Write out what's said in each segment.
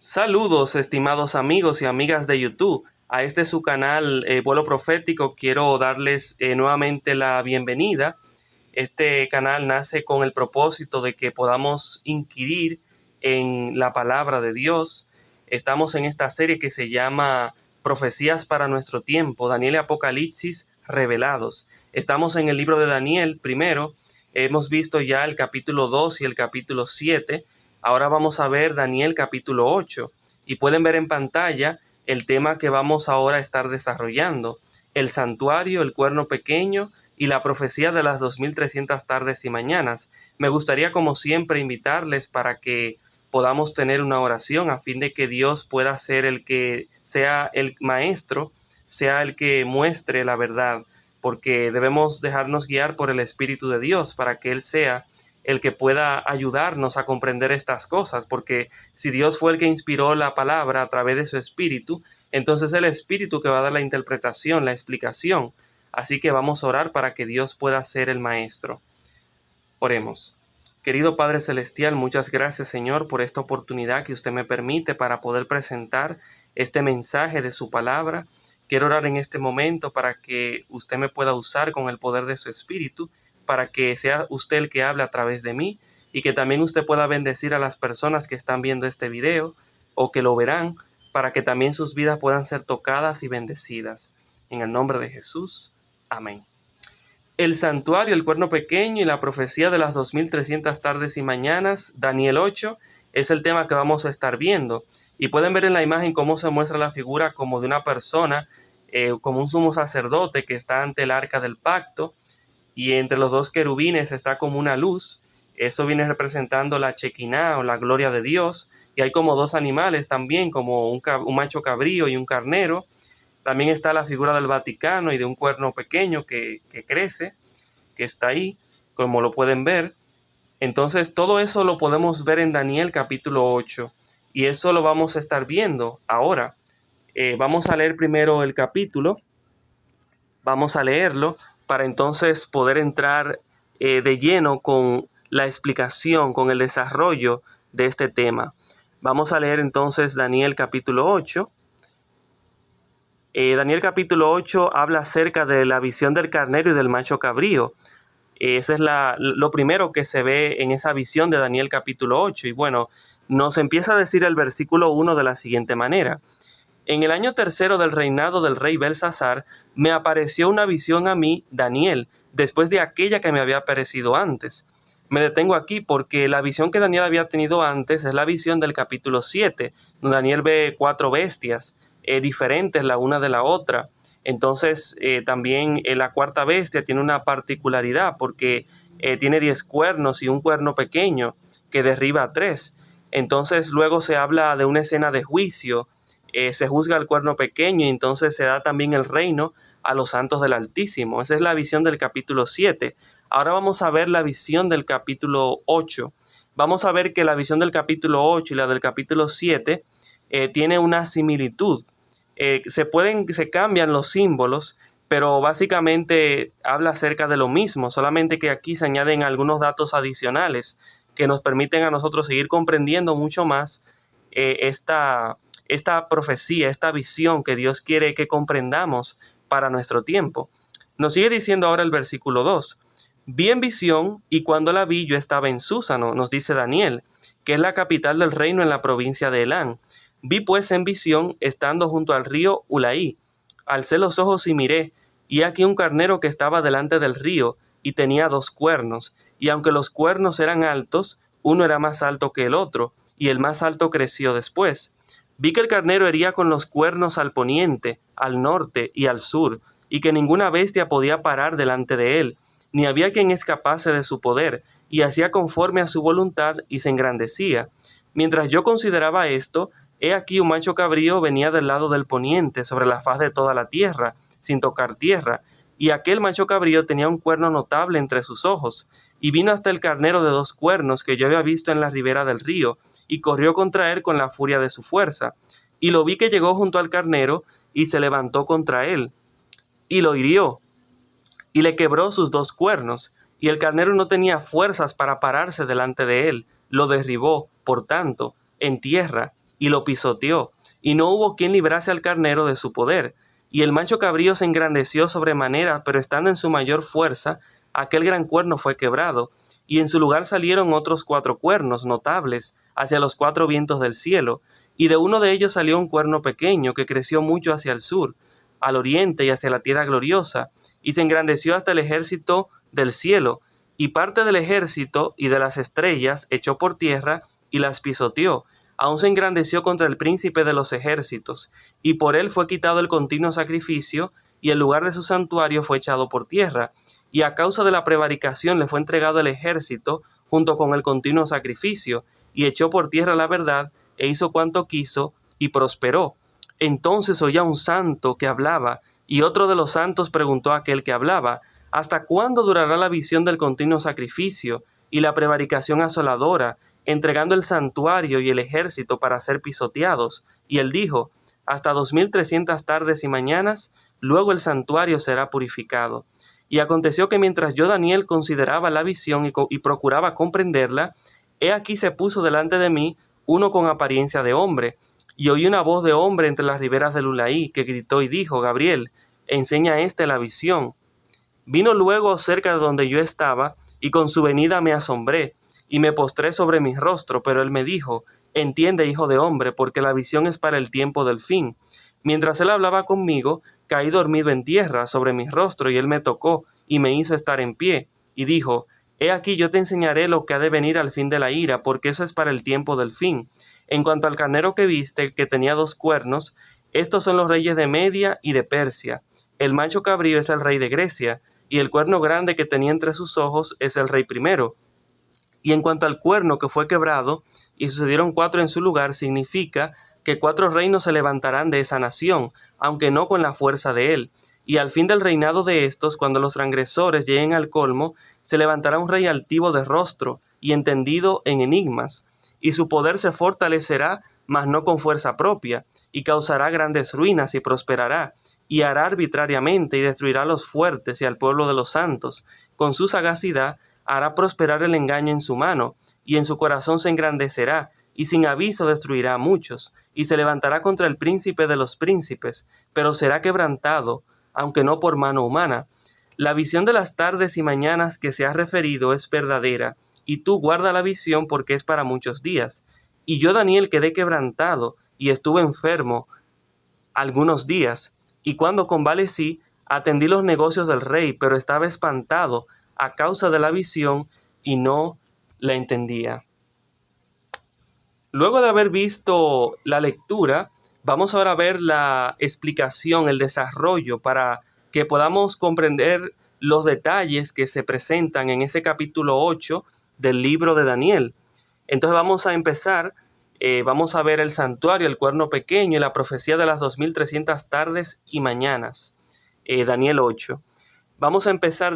Saludos, estimados amigos y amigas de YouTube. A este su canal Vuelo Profético quiero darles nuevamente la bienvenida. Este canal nace con el propósito de que podamos inquirir en la palabra de Dios. Estamos en esta serie que se llama Profecías para nuestro tiempo, Daniel y Apocalipsis revelados. Estamos en el libro de Daniel primero. Hemos visto ya el capítulo 2 y el capítulo 7. Ahora vamos a ver Daniel capítulo 8 y pueden ver en pantalla el tema que vamos ahora a estar desarrollando: el santuario, el cuerno pequeño y la profecía de las 2300 tardes y mañanas. Me gustaría, como siempre, invitarles para que podamos tener una oración a fin de que Dios pueda ser el que sea el maestro, sea el que muestre la verdad, porque debemos dejarnos guiar por el Espíritu de Dios para que Él sea el que pueda ayudarnos a comprender estas cosas, porque si Dios fue el que inspiró la palabra a través de su Espíritu, entonces el Espíritu que va a dar la interpretación, la explicación. Así que vamos a orar para que Dios pueda ser el maestro. Oremos. Querido Padre Celestial, muchas gracias, Señor, por esta oportunidad que usted me permite para poder presentar este mensaje de su palabra. Quiero orar en este momento para que usted me pueda usar con el poder de su Espíritu, para que sea usted el que hable a través de mí y que también usted pueda bendecir a las personas que están viendo este video o que lo verán, para que también sus vidas puedan ser tocadas y bendecidas. En el nombre de Jesús. Amén. El santuario, el cuerno pequeño y la profecía de las 2300 tardes y mañanas, Daniel 8, es el tema que vamos a estar viendo. Y pueden ver en la imagen cómo se muestra la figura como de una persona, como un sumo sacerdote que está ante el arca del pacto, y entre los dos querubines está como una luz. Eso viene representando la Chequiná o la gloria de Dios. Y hay como dos animales también, como un macho cabrío y un carnero. También está la figura del Vaticano y de un cuerno pequeño que crece, que está ahí, como lo pueden ver. Entonces todo eso lo podemos ver en Daniel capítulo 8 y eso lo vamos a estar viendo ahora. Vamos a leer primero el capítulo, vamos a leerlo para entonces poder entrar de lleno con la explicación, con el desarrollo de este tema. Vamos a leer entonces Daniel capítulo 8. Daniel capítulo 8 habla acerca de la visión del carnero y del macho cabrío. Ese es lo primero que se ve en esa visión de Daniel capítulo 8. Y bueno, nos empieza a decir el versículo 1 de la siguiente manera: en el año tercero del reinado del rey Belsasar, me apareció una visión a mí, Daniel, después de aquella que me había aparecido antes. Me detengo aquí porque la visión que Daniel había tenido antes es la visión del capítulo 7, donde Daniel ve 4 bestias diferentes la una de la otra. Entonces también la cuarta bestia tiene una particularidad porque tiene 10 cuernos y un cuerno pequeño que derriba a 3. Entonces luego se habla de una escena de juicio. Se juzga al cuerno pequeño y entonces se da también el reino a los santos del Altísimo. Esa es la visión del capítulo 7. Ahora vamos a ver la visión del capítulo 8. Vamos a ver que la visión del capítulo 8 y la del capítulo 7 tiene una similitud. Se cambian los símbolos, pero básicamente habla acerca de lo mismo, solamente que aquí se añaden algunos datos adicionales que nos permiten a nosotros seguir comprendiendo mucho más esta profecía, esta visión que Dios quiere que comprendamos para nuestro tiempo. Nos sigue diciendo ahora el versículo 2. Vi en visión y cuando la vi yo estaba en Súsano, nos dice Daniel, que es la capital del reino en la provincia de Elán. Vi pues en visión estando junto al río Ulaí. Alcé los ojos y miré, y aquí un carnero que estaba delante del río y tenía 2 cuernos, y aunque los cuernos eran altos, uno era más alto que el otro, y el más alto creció después. Vi que el carnero hería con los cuernos al poniente, al norte y al sur, y que ninguna bestia podía parar delante de él, ni había quien escapase de su poder, y hacía conforme a su voluntad y se engrandecía. Mientras yo consideraba esto, he aquí un macho cabrío venía del lado del poniente, sobre la faz de toda la tierra, sin tocar tierra, y aquel macho cabrío tenía un cuerno notable entre sus ojos, y vino hasta el carnero de 2 cuernos que yo había visto en la ribera del río, y corrió contra él con la furia de su fuerza. Y lo vi que llegó junto al carnero, y se levantó contra él, y lo hirió, y le quebró sus 2 cuernos, y el carnero no tenía fuerzas para pararse delante de él, lo derribó, por tanto, en tierra, y lo pisoteó, y no hubo quien librase al carnero de su poder. Y el macho cabrío se engrandeció sobremanera, pero estando en su mayor fuerza, aquel gran cuerno fue quebrado, y en su lugar salieron otros 4 cuernos notables hacia los 4 vientos del cielo, y de uno de ellos salió un cuerno pequeño que creció mucho hacia el sur, al oriente y hacia la tierra gloriosa, y se engrandeció hasta el ejército del cielo, y parte del ejército y de las estrellas echó por tierra y las pisoteó. Aún se engrandeció contra el príncipe de los ejércitos, y por él fue quitado el continuo sacrificio, y el lugar de su santuario fue echado por tierra, y a causa de la prevaricación le fue entregado el ejército junto con el continuo sacrificio, y echó por tierra la verdad, e hizo cuanto quiso, y prosperó. Entonces oía un santo que hablaba, y otro de los santos preguntó a aquel que hablaba: ¿hasta cuándo durará la visión del continuo sacrificio y la prevaricación asoladora, entregando el santuario y el ejército para ser pisoteados? Y él dijo: hasta 2300 tardes y mañanas, luego el santuario será purificado. Y aconteció que mientras yo, Daniel, consideraba la visión y procuraba comprenderla, he aquí se puso delante de mí uno con apariencia de hombre, y oí una voz de hombre entre las riberas del Ulaí, que gritó y dijo: Gabriel, enseña a éste la visión. Vino luego cerca de donde yo estaba, y con su venida me asombré, y me postré sobre mi rostro, pero él me dijo: entiende, hijo de hombre, porque la visión es para el tiempo del fin. Mientras él hablaba conmigo, caí dormido en tierra sobre mi rostro, y él me tocó, y me hizo estar en pie, y dijo: he aquí yo te enseñaré lo que ha de venir al fin de la ira, porque eso es para el tiempo del fin. En cuanto al carnero que viste, que tenía 2 cuernos, estos son los reyes de Media y de Persia. El macho cabrío es el rey de Grecia, y el cuerno grande que tenía entre sus ojos es el rey primero. Y en cuanto al cuerno que fue quebrado, y sucedieron 4 en su lugar, significa que 4 reinos se levantarán de esa nación, aunque no con la fuerza de él. Y al fin del reinado de estos, cuando los transgresores lleguen al colmo, se levantará un rey altivo de rostro y entendido en enigmas, y su poder se fortalecerá, mas no con fuerza propia, y causará grandes ruinas y prosperará, y hará arbitrariamente y destruirá a los fuertes y al pueblo de los santos. Con su sagacidad hará prosperar el engaño en su mano, y en su corazón se engrandecerá, y sin aviso destruirá a muchos, y se levantará contra el príncipe de los príncipes, pero será quebrantado, aunque no por mano humana. La visión de las tardes y mañanas que se ha referido es verdadera, y tú guarda la visión porque es para muchos días. Y yo, Daniel, quedé quebrantado, y estuve enfermo algunos días, y cuando convalecí, atendí los negocios del rey, pero estaba espantado a causa de la visión, y no la entendía. Luego de haber visto la lectura, vamos ahora a ver la explicación, el desarrollo, para que podamos comprender los detalles que se presentan en ese capítulo 8 del libro de Daniel. Entonces vamos a empezar, vamos a ver el santuario, el cuerno pequeño y la profecía de las 2300 tardes y mañanas, Daniel 8. Vamos a empezar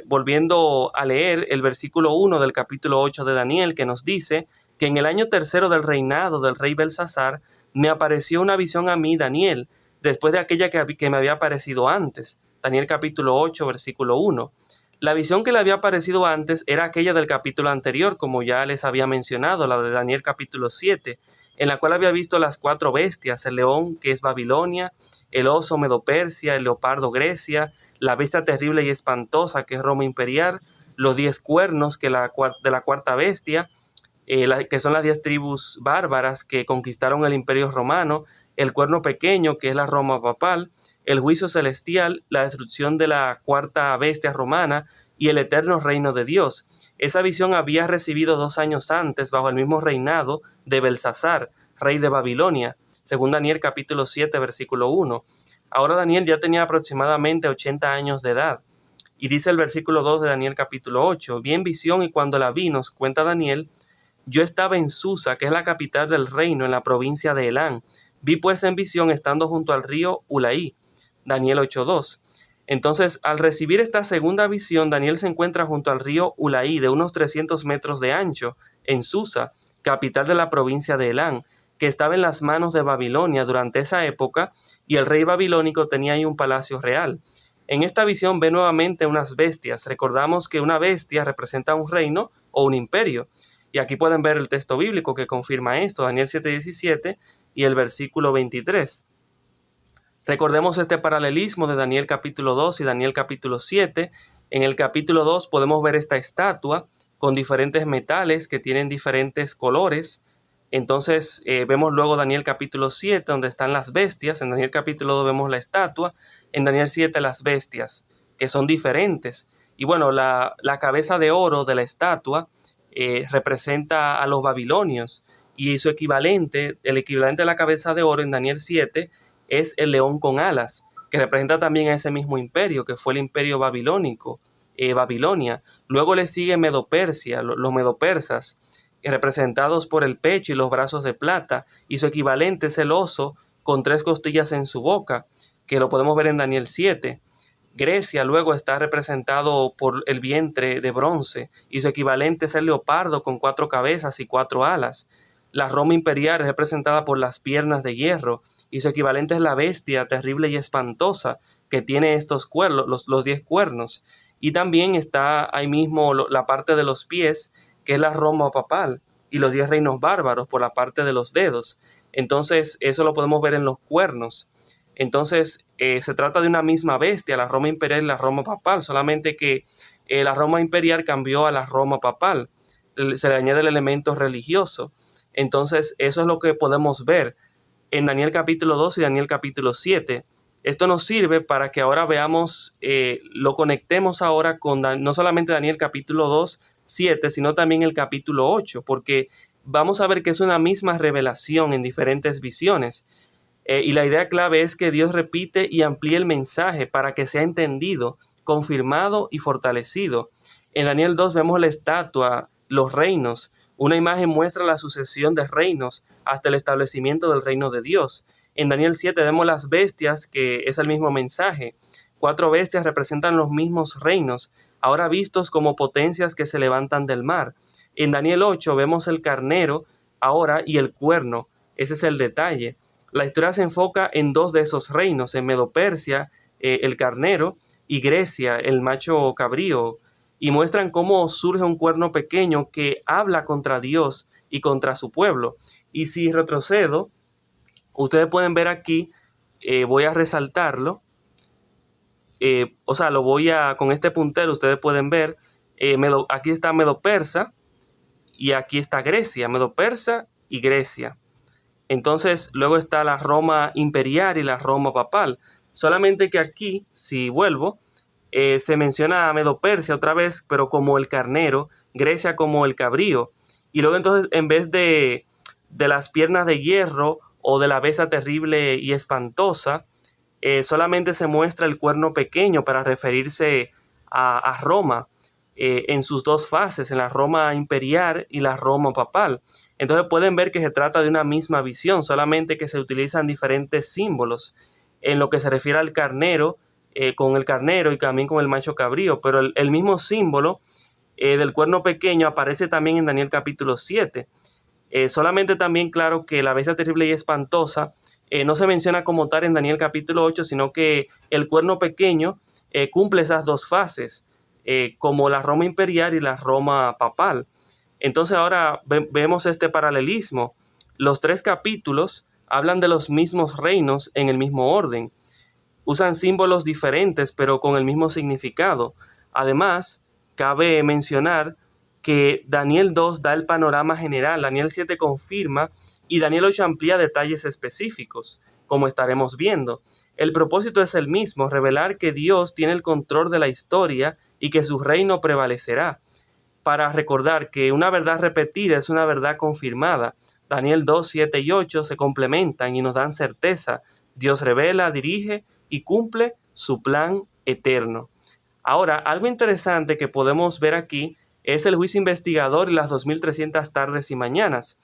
volviendo a leer el versículo 1 del capítulo 8 de Daniel, que nos dice que en el año tercero del reinado del rey Belsasar me apareció una visión a mí, Daniel, después de aquella que me había aparecido antes. Daniel capítulo 8, versículo 1. La visión que le había aparecido antes era aquella del capítulo anterior, como ya les había mencionado, la de Daniel capítulo 7, en la cual había visto las 4 bestias, el león que es Babilonia, el oso Medo-Persia, el leopardo Grecia, la bestia terrible y espantosa que es Roma imperial, los 10 cuernos de la cuarta bestia, que son las 10 tribus bárbaras que conquistaron el imperio romano, el cuerno pequeño que es la Roma papal, el juicio celestial, la destrucción de la cuarta bestia romana y el eterno reino de Dios. Esa visión había recibido 2 años antes bajo el mismo reinado de Belsasar, rey de Babilonia, según Daniel capítulo 7, versículo 1. Ahora Daniel ya tenía aproximadamente 80 años de edad. Y dice el versículo 2 de Daniel capítulo 8, vi en visión y cuando la vi, nos cuenta Daniel, yo estaba en Susa, que es la capital del reino, en la provincia de Elán. Vi pues en visión estando junto al río Ulaí. Daniel 8:2. Entonces, al recibir esta segunda visión, Daniel se encuentra junto al río Ulaí, de unos 300 metros de ancho, en Susa, capital de la provincia de Elán, que estaba en las manos de Babilonia durante esa época, y el rey babilónico tenía ahí un palacio real. En esta visión ve nuevamente unas bestias. Recordamos que una bestia representa un reino o un imperio. Y aquí pueden ver el texto bíblico que confirma esto, Daniel 7:17 y el versículo 23. Recordemos este paralelismo de Daniel capítulo 2 y Daniel capítulo 7. En el capítulo 2 podemos ver esta estatua con diferentes metales que tienen diferentes colores. Entonces vemos luego Daniel capítulo 7 donde están las bestias. En Daniel capítulo 2 vemos la estatua. En Daniel 7 las bestias, que son diferentes. Y bueno, la cabeza de oro de la estatua representa a los babilonios. Y su equivalente, el equivalente a la cabeza de oro en Daniel 7 es el león con alas, que representa también a ese mismo imperio, que fue el imperio babilónico, Babilonia. Luego le sigue Medopersia, los medopersas, representados por el pecho y los brazos de plata, y su equivalente es el oso con 3 costillas en su boca, que lo podemos ver en Daniel 7. Grecia luego está representado por el vientre de bronce, y su equivalente es el leopardo con 4 cabezas y 4 alas. La Roma imperial es representada por las piernas de hierro, y su equivalente es la bestia terrible y espantosa que tiene estos cuernos, los 10 cuernos. Y también está ahí mismo la parte de los pies, que es la Roma papal, y los 10 reinos bárbaros por la parte de los dedos. Entonces eso lo podemos ver en los cuernos. Entonces se trata de una misma bestia, la Roma imperial y la Roma papal, solamente que la Roma imperial cambió a la Roma papal, se le añade el elemento religioso. Entonces eso es lo que podemos ver en Daniel capítulo 2 y Daniel capítulo 7. Esto nos sirve para que ahora veamos, lo conectemos ahora con no solamente Daniel capítulo 2, 7, sino también el capítulo 8, porque vamos a ver que es una misma revelación en diferentes visiones. Y la idea clave es que Dios repite y amplíe el mensaje para que sea entendido, confirmado y fortalecido. En Daniel 2 vemos la estatua, los reinos. Una imagen muestra la sucesión de reinos hasta el establecimiento del reino de Dios. En Daniel 7 vemos las bestias, que es el mismo mensaje. 4 bestias representan los mismos reinos, ahora vistos como potencias que se levantan del mar. En Daniel 8 vemos el carnero ahora y el cuerno. Ese es el detalle. La historia se enfoca en 2 de esos reinos, en Medopersia, el carnero, y Grecia, el macho cabrío, y muestran cómo surge un cuerno pequeño que habla contra Dios y contra su pueblo. Y si retrocedo, ustedes pueden ver aquí, voy a resaltarlo, lo voy a, con este puntero ustedes pueden ver, aquí está Medopersa y aquí está Grecia, Medopersa y Grecia. Entonces, luego está la Roma imperial y la Roma papal. Solamente que aquí, si vuelvo, se menciona a Medopersia otra vez, pero como el carnero, Grecia como el cabrío. Y luego entonces, en vez de las piernas de hierro o de la bestia terrible y espantosa, solamente se muestra el cuerno pequeño para referirse a Roma en sus 2 fases, en la Roma imperial y la Roma papal. Entonces pueden ver que se trata de una misma visión, solamente que se utilizan diferentes símbolos en lo que se refiere al carnero, con el carnero y también con el macho cabrío, pero el mismo símbolo del cuerno pequeño aparece también en Daniel capítulo 7. Solamente también, claro, que la bestia terrible y espantosa no se menciona como tal en Daniel capítulo 8, sino que el cuerno pequeño cumple esas 2 fases, como la Roma imperial y la Roma papal. Entonces ahora vemos este paralelismo. Los 3 capítulos hablan de los mismos reinos en el mismo orden. Usan símbolos diferentes, pero con el mismo significado. Además, cabe mencionar que Daniel 2 da el panorama general, Daniel 7 confirma y Daniel 8 amplía detalles específicos, como estaremos viendo. El propósito es el mismo, revelar que Dios tiene el control de la historia y que su reino prevalecerá, para recordar que una verdad repetida es una verdad confirmada. Daniel 2, 7 y 8 se complementan y nos dan certeza. Dios revela, dirige y cumple su plan eterno. Ahora, algo interesante que podemos ver aquí es el juicio investigador y las 2300 tardes y mañanas.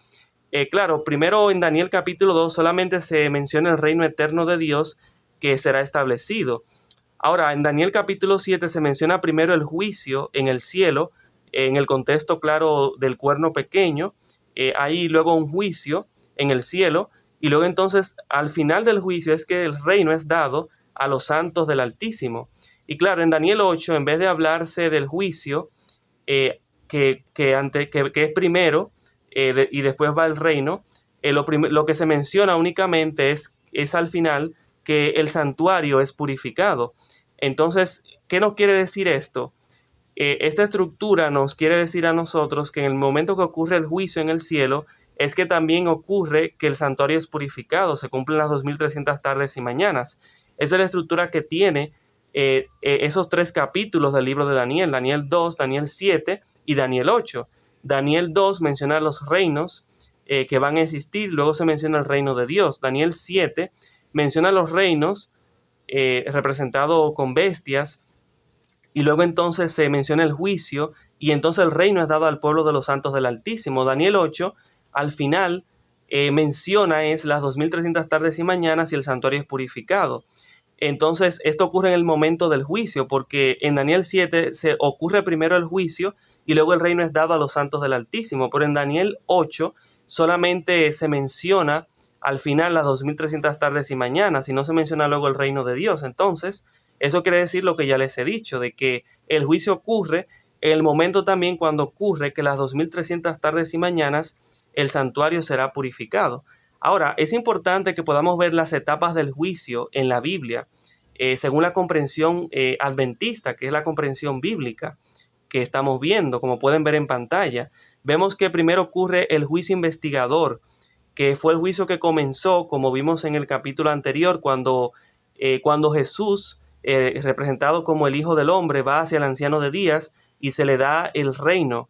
Claro, primero en Daniel capítulo 2 solamente se menciona el reino eterno de Dios que será establecido. Ahora, en Daniel capítulo 7 se menciona primero el juicio en el cielo, en el contexto claro del cuerno pequeño. Hay luego un juicio en el cielo, y luego entonces al final del juicio es que el reino es dado a los santos del Altísimo. Y claro, en Daniel 8, en vez de hablarse del juicio, que es primero y después va el reino. Lo que se menciona únicamente es al final que el santuario es purificado. Entonces, ¿qué nos quiere decir esto? Esta estructura nos quiere decir a nosotros que en el momento que ocurre el juicio en el cielo, es que también ocurre que el santuario es purificado, se cumplen las 2300 tardes y mañanas. Esa es la estructura que tiene esos tres capítulos del libro de Daniel, Daniel 2, Daniel 7 y Daniel 8. Daniel 2 menciona los reinos que van a existir, luego se menciona el reino de Dios. Daniel 7 menciona los reinos representados con bestias, y luego entonces se menciona el juicio y entonces el reino es dado al pueblo de los santos del Altísimo. Daniel 8 al final menciona es las 2300 tardes y mañanas y el santuario es purificado. Entonces esto ocurre en el momento del juicio, porque en Daniel 7 se ocurre primero el juicio y luego el reino es dado a los santos del Altísimo, pero en Daniel 8 solamente se menciona al final las 2300 tardes y mañanas y no se menciona luego el reino de Dios. Entonces eso quiere decir lo que ya les he dicho, de que el juicio ocurre en el momento también cuando ocurre que las 2300 tardes y mañanas el santuario será purificado. Ahora, es importante que podamos ver las etapas del juicio en la Biblia, según la comprensión adventista, que es la comprensión bíblica que estamos viendo, como pueden ver en pantalla. Vemos que primero ocurre el juicio investigador, que fue el juicio que comenzó, como vimos en el capítulo anterior, cuando Jesús, representado como el Hijo del Hombre, va hacia el anciano de días y se le da el reino.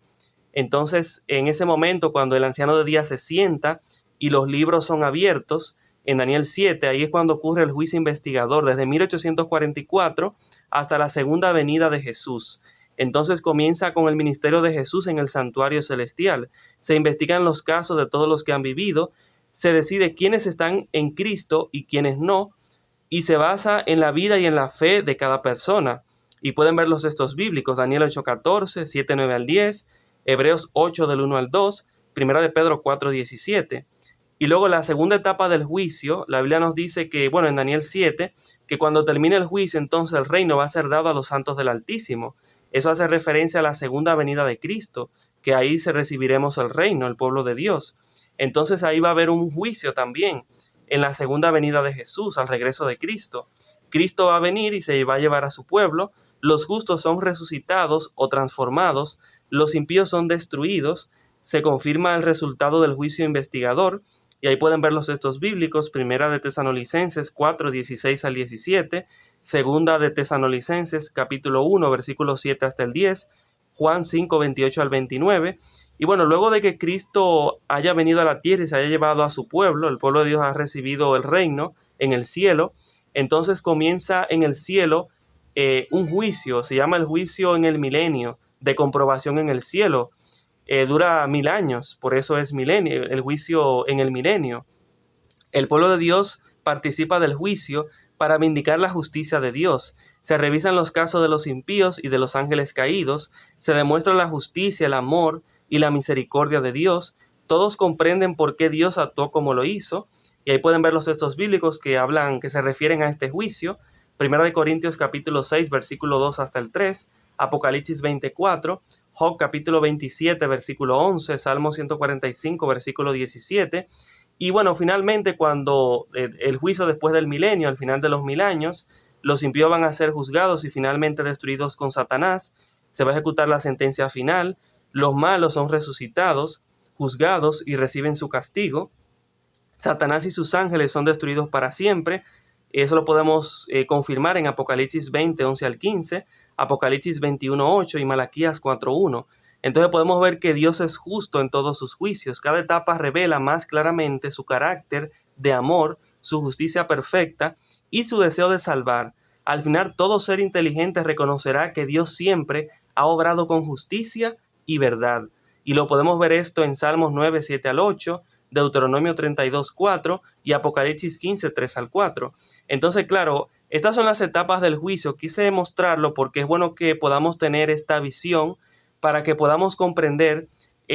Entonces, en ese momento, cuando el anciano de días se sienta y los libros son abiertos, en Daniel 7, ahí es cuando ocurre el juicio investigador, desde 1844 hasta la segunda venida de Jesús. Entonces comienza con el ministerio de Jesús en el santuario celestial. Se investigan los casos de todos los que han vivido, se decide quiénes están en Cristo y quiénes no, y se basa en la vida y en la fe de cada persona. Y pueden ver los textos bíblicos, Daniel 8:14, 7:9 al 10, Hebreos 8 del 1 al 2, Primera de Pedro 4:17. Y luego la segunda etapa del juicio, la Biblia nos dice que, bueno, en Daniel 7, que cuando termine el juicio, entonces el reino va a ser dado a los santos del Altísimo. Eso hace referencia a la segunda venida de Cristo, que ahí se recibiremos el reino, el pueblo de Dios. Entonces ahí va a haber un juicio también en la segunda venida de Jesús, al regreso de Cristo. Cristo va a venir y se va a llevar a su pueblo. Los justos son resucitados o transformados, los impíos son destruidos. Se confirma el resultado del juicio investigador, y ahí pueden ver los textos bíblicos, primera de Tesalonicenses 4, 16 al 17, segunda de Tesalonicenses capítulo 1, versículos 7 hasta el 10, Juan 5, 28 al 29. Y bueno, luego de que Cristo haya venido a la tierra y se haya llevado a su pueblo, el pueblo de Dios ha recibido el reino en el cielo, entonces comienza en el cielo un juicio, se llama el juicio en el milenio, de comprobación en el cielo. Dura 1000 años, por eso es milenio, el juicio en el milenio. El pueblo de Dios participa del juicio para vindicar la justicia de Dios. Se revisan los casos de los impíos y de los ángeles caídos, se demuestra la justicia, el amor y la misericordia de Dios. Todos comprenden por qué Dios actuó como lo hizo, y ahí pueden ver los textos bíblicos que se refieren a este juicio. Primera de Corintios capítulo 6, versículo 2 hasta el 3, Apocalipsis 24, Job capítulo 27, versículo 11, Salmo 145, versículo 17. Y bueno, finalmente cuando el juicio después del milenio, al final de los 1000 años, los impíos van a ser juzgados y finalmente destruidos con Satanás. Se va a ejecutar la sentencia final. Los malos son resucitados, juzgados y reciben su castigo. Satanás y sus ángeles son destruidos para siempre. Eso lo podemos confirmar en Apocalipsis 20, 11 al 15, Apocalipsis 21, 8 y Malaquías 4, 1. Entonces podemos ver que Dios es justo en todos sus juicios. Cada etapa revela más claramente su carácter de amor, su justicia perfecta y su deseo de salvar. Al final, todo ser inteligente reconocerá que Dios siempre ha obrado con justicia y verdad. Y lo podemos ver esto en Salmos 9, 7 al 8, Deuteronomio 32, 4 y Apocalipsis 15, 3 al 4. Entonces, claro, estas son las etapas del juicio. Quise mostrarlo porque es bueno que podamos tener esta visión para que podamos comprender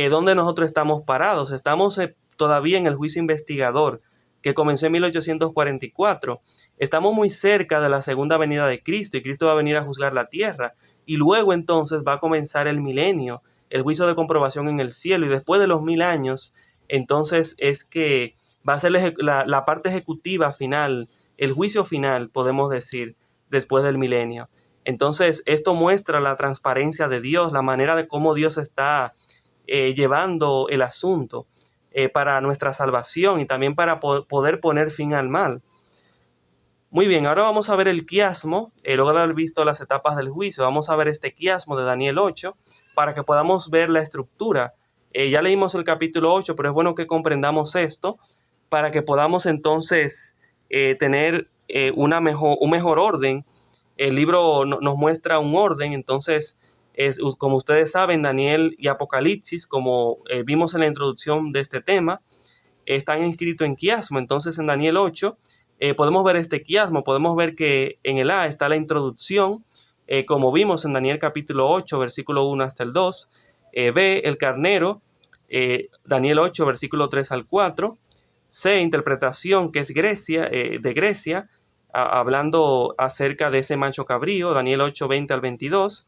dónde nosotros estamos parados. Estamos todavía en el juicio investigador que comenzó en 1844. Estamos muy cerca de la segunda venida de Cristo y Cristo va a venir a juzgar la tierra. Y luego entonces va a comenzar el milenio, el juicio de comprobación en el cielo, y después de los 1000 años, entonces es que va a ser la parte ejecutiva final, el juicio final, podemos decir, después del milenio. Entonces, esto muestra la transparencia de Dios, la manera de cómo Dios está llevando el asunto para nuestra salvación y también para poder poner fin al mal. Muy bien, ahora vamos a ver el quiasmo, luego de haber visto las etapas del juicio, vamos a ver este quiasmo de Daniel 8 para que podamos ver la estructura. Ya leímos el capítulo 8, pero es bueno que comprendamos esto para que podamos entonces tener un mejor orden. El libro nos muestra un orden, entonces, como ustedes saben, Daniel y Apocalipsis, como vimos en la introducción de este tema, están inscritos en quiasmo. Entonces, en Daniel 8 podemos ver este quiasmo, podemos ver que en el A está la introducción, como vimos en Daniel capítulo 8, versículo 1 hasta el 2, B, el carnero, Daniel 8, versículo 3 al 4, C, interpretación, que es Grecia, de Grecia, hablando acerca de ese macho cabrío, Daniel 8, 20 al 22.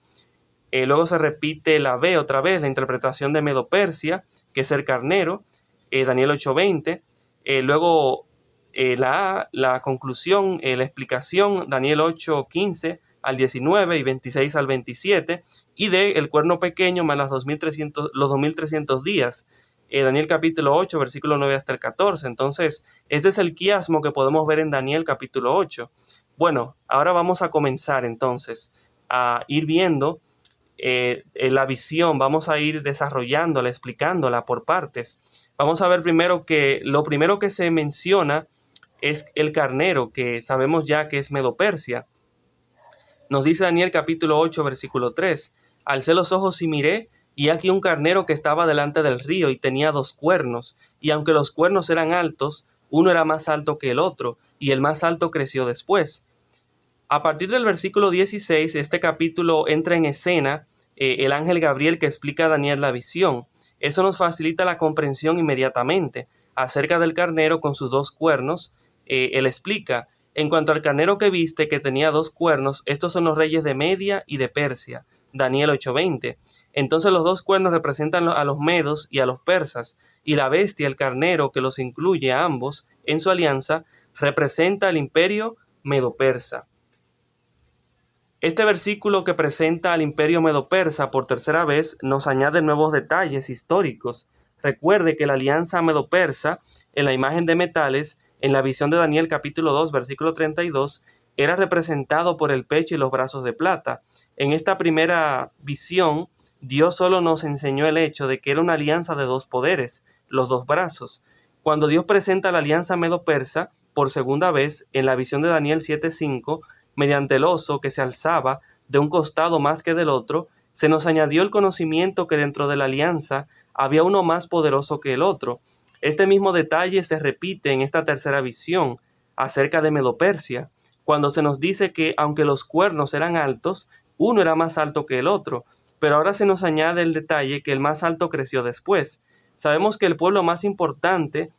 Luego se repite la B otra vez, la interpretación de Medo-Persia, que es el carnero, Daniel 8, 20. Luego la A, la conclusión, la explicación, Daniel 8, 15 al 19 y 26 al 27. Y D, el cuerno pequeño más los 2300 días, Daniel capítulo 8, versículo 9 hasta el 14. Entonces, este es el quiasmo que podemos ver en Daniel capítulo 8. Bueno, ahora vamos a comenzar entonces a ir viendo la visión, vamos a ir desarrollándola, explicándola por partes. Vamos a ver primero que lo primero que se menciona es el carnero, que sabemos ya que es Medo-Persia. Nos dice Daniel capítulo 8, versículo 3. Alcé los ojos y miré, y aquí un carnero que estaba delante del río y tenía 2 cuernos, y aunque los cuernos eran altos, uno era más alto que el otro, y el más alto creció después. A partir del versículo 16, este capítulo entra en escena el ángel Gabriel que explica a Daniel la visión. Eso nos facilita la comprensión inmediatamente. Acerca del carnero con sus 2 cuernos, él explica: en cuanto al carnero que viste, que tenía 2 cuernos, estos son los reyes de Media y de Persia. Daniel 8:20. Entonces los 2 cuernos representan a los medos y a los persas, y la bestia, el carnero, que los incluye a ambos en su alianza, representa al imperio medo-persa. Este versículo que presenta al imperio medo-persa por tercera vez nos añade nuevos detalles históricos. Recuerde que la alianza medo-persa, en la imagen de metales, en la visión de Daniel capítulo 2, versículo 32, era representado por el pecho y los brazos de plata. En esta primera visión, Dios solo nos enseñó el hecho de que era una alianza de 2 poderes, los 2 brazos. Cuando Dios presenta la alianza medo-persa por segunda vez, en la visión de Daniel 7:5, mediante el oso que se alzaba de un costado más que del otro, se nos añadió el conocimiento que dentro de la alianza había uno más poderoso que el otro. Este mismo detalle se repite en esta tercera visión acerca de Medo-Persia, cuando se nos dice que aunque los cuernos eran altos, uno era más alto que el otro, pero ahora se nos añade el detalle que el más alto creció después. Sabemos que el pueblo más importante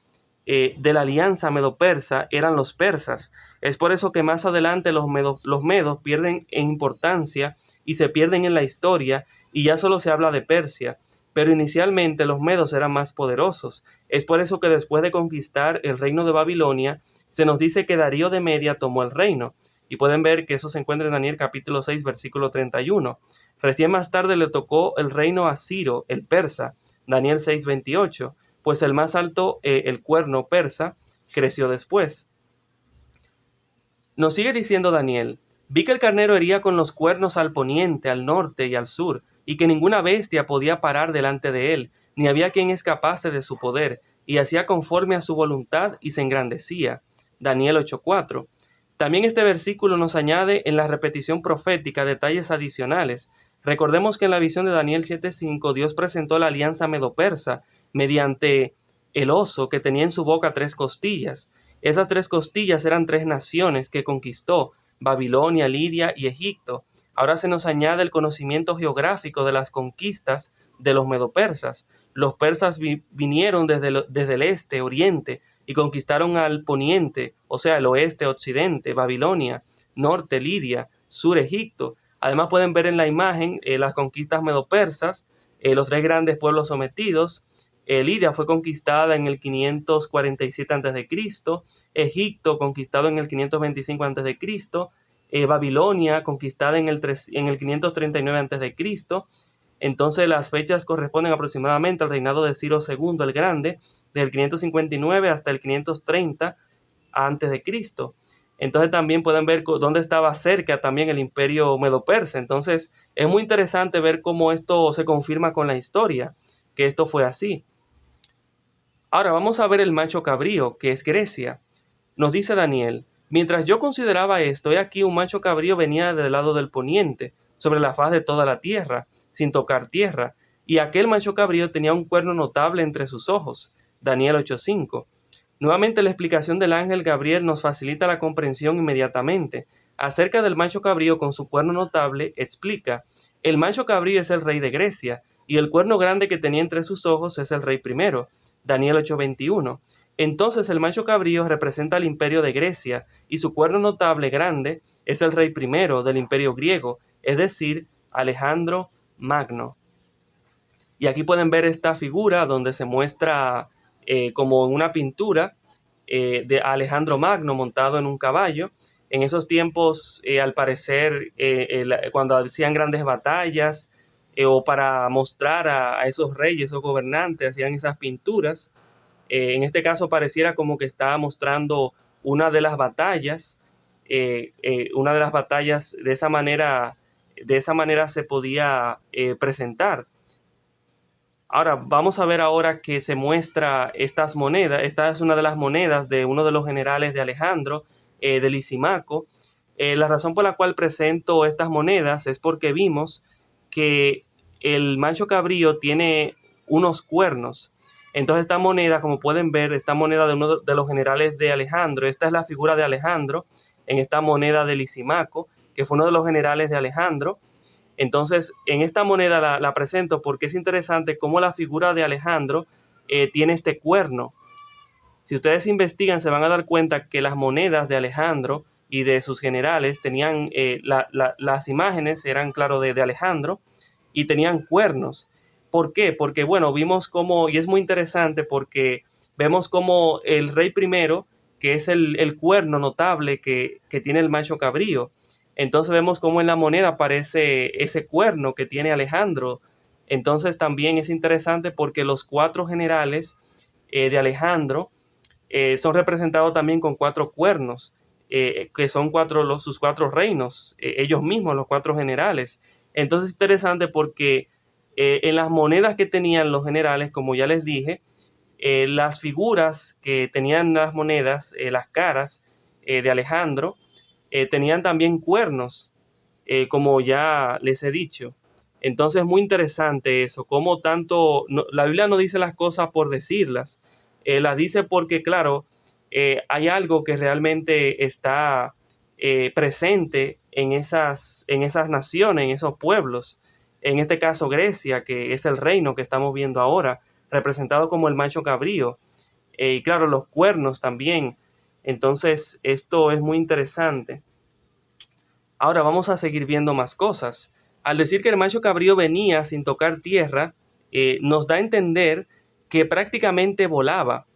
de la alianza medo-persa eran los persas. Es por eso que más adelante los medos pierden en importancia y se pierden en la historia y ya solo se habla de Persia. Pero inicialmente los medos eran más poderosos. Es por eso que después de conquistar el reino de Babilonia, se nos dice que Darío de Media tomó el reino. Y pueden ver que eso se encuentra en Daniel capítulo 6, versículo 31. Recién más tarde le tocó el reino a Ciro, el persa, Daniel 6, 28. Pues el más alto, el cuerno persa, creció después. Nos sigue diciendo Daniel: vi que el carnero hería con los cuernos al poniente, al norte y al sur, y que ninguna bestia podía parar delante de él, ni había quien escapase de su poder, y hacía conforme a su voluntad y se engrandecía. Daniel 8:4. También este versículo nos añade en la repetición profética detalles adicionales. Recordemos que en la visión de Daniel 7:5 Dios presentó la alianza medo-persa mediante el oso que tenía en su boca 3 costillas. Esas 3 costillas eran 3 naciones que conquistó: Babilonia, Lidia y Egipto. Ahora se nos añade el conocimiento geográfico de las conquistas de los medopersas. Los persas vinieron desde el este, oriente, y conquistaron al poniente, o sea, el oeste, occidente, Babilonia, norte, Lidia, sur, Egipto. Además pueden ver en la imagen las conquistas medopersas los tres grandes pueblos sometidos. Lidia fue conquistada en el 547 a.C., Egipto conquistado en el 525 a.C., Babilonia conquistada en el 539 a.C. Entonces las fechas corresponden aproximadamente al reinado de Ciro II el Grande, del 559 hasta el 530 a.C. Entonces también pueden ver dónde estaba cerca también el imperio medo-persa. Entonces es muy interesante ver cómo esto se confirma con la historia, que esto fue así. Ahora vamos a ver el macho cabrío, que es Grecia. Nos dice Daniel: mientras yo consideraba esto, he aquí un macho cabrío venía del lado del poniente, sobre la faz de toda la tierra, sin tocar tierra, y aquel macho cabrío tenía un cuerno notable entre sus ojos. Daniel 8:5. Nuevamente la explicación del ángel Gabriel nos facilita la comprensión inmediatamente. Acerca del macho cabrío con su cuerno notable, explica: el macho cabrío es el rey de Grecia, y el cuerno grande que tenía entre sus ojos es el rey primero. Daniel 8:21. Entonces el macho cabrío representa al imperio de Grecia, y su cuerno notable grande es el rey primero del imperio griego, es decir, Alejandro Magno. Y aquí pueden ver esta figura donde se muestra como en una pintura de Alejandro Magno montado en un caballo. En esos tiempos, al parecer, cuando hacían grandes batallas o para mostrar a esos reyes o gobernantes, hacían esas pinturas. En este caso pareciera como que está mostrando una de las batallas, de esa manera se podía presentar. Ahora, vamos a ver ahora que se muestra estas monedas. Esta es una de las monedas de uno de los generales de Alejandro, de Lisimaco. La razón por la cual presento estas monedas es porque vimos que el macho cabrío tiene unos cuernos. Entonces esta moneda, como pueden ver, esta moneda de uno de los generales de Alejandro, esta es la figura de Alejandro en esta moneda de Lisimaco, que fue uno de los generales de Alejandro. Entonces, en esta moneda la presento porque es interesante cómo la figura de Alejandro tiene este cuerno. Si ustedes investigan, se van a dar cuenta que las monedas de Alejandro y de sus generales tenían, las imágenes eran, claro, de Alejandro y tenían cuernos. ¿Por qué? Porque, bueno, vimos cómo, y es muy interesante porque vemos cómo el rey primero, que es el cuerno notable que tiene el macho cabrío, entonces vemos cómo en la moneda aparece ese cuerno que tiene Alejandro. Entonces también es interesante porque los cuatro generales de Alejandro son representados también con cuatro cuernos, que son sus cuatro reinos, ellos mismos, los cuatro generales. Entonces es interesante porque en las monedas que tenían los generales, como ya les dije, las figuras que tenían las monedas, las caras de Alejandro, tenían también cuernos, como ya les he dicho. Entonces es muy interesante eso, como tanto, la Biblia no dice las cosas por decirlas, las dice porque, claro, hay algo que realmente está presente en esas naciones, en esos pueblos. En este caso Grecia, que es el reino que estamos viendo ahora, representado como el macho cabrío. Y claro, los cuernos también. Entonces esto es muy interesante. Ahora vamos a seguir viendo más cosas. Al decir que el macho cabrío venía sin tocar tierra, nos da a entender que prácticamente volaba.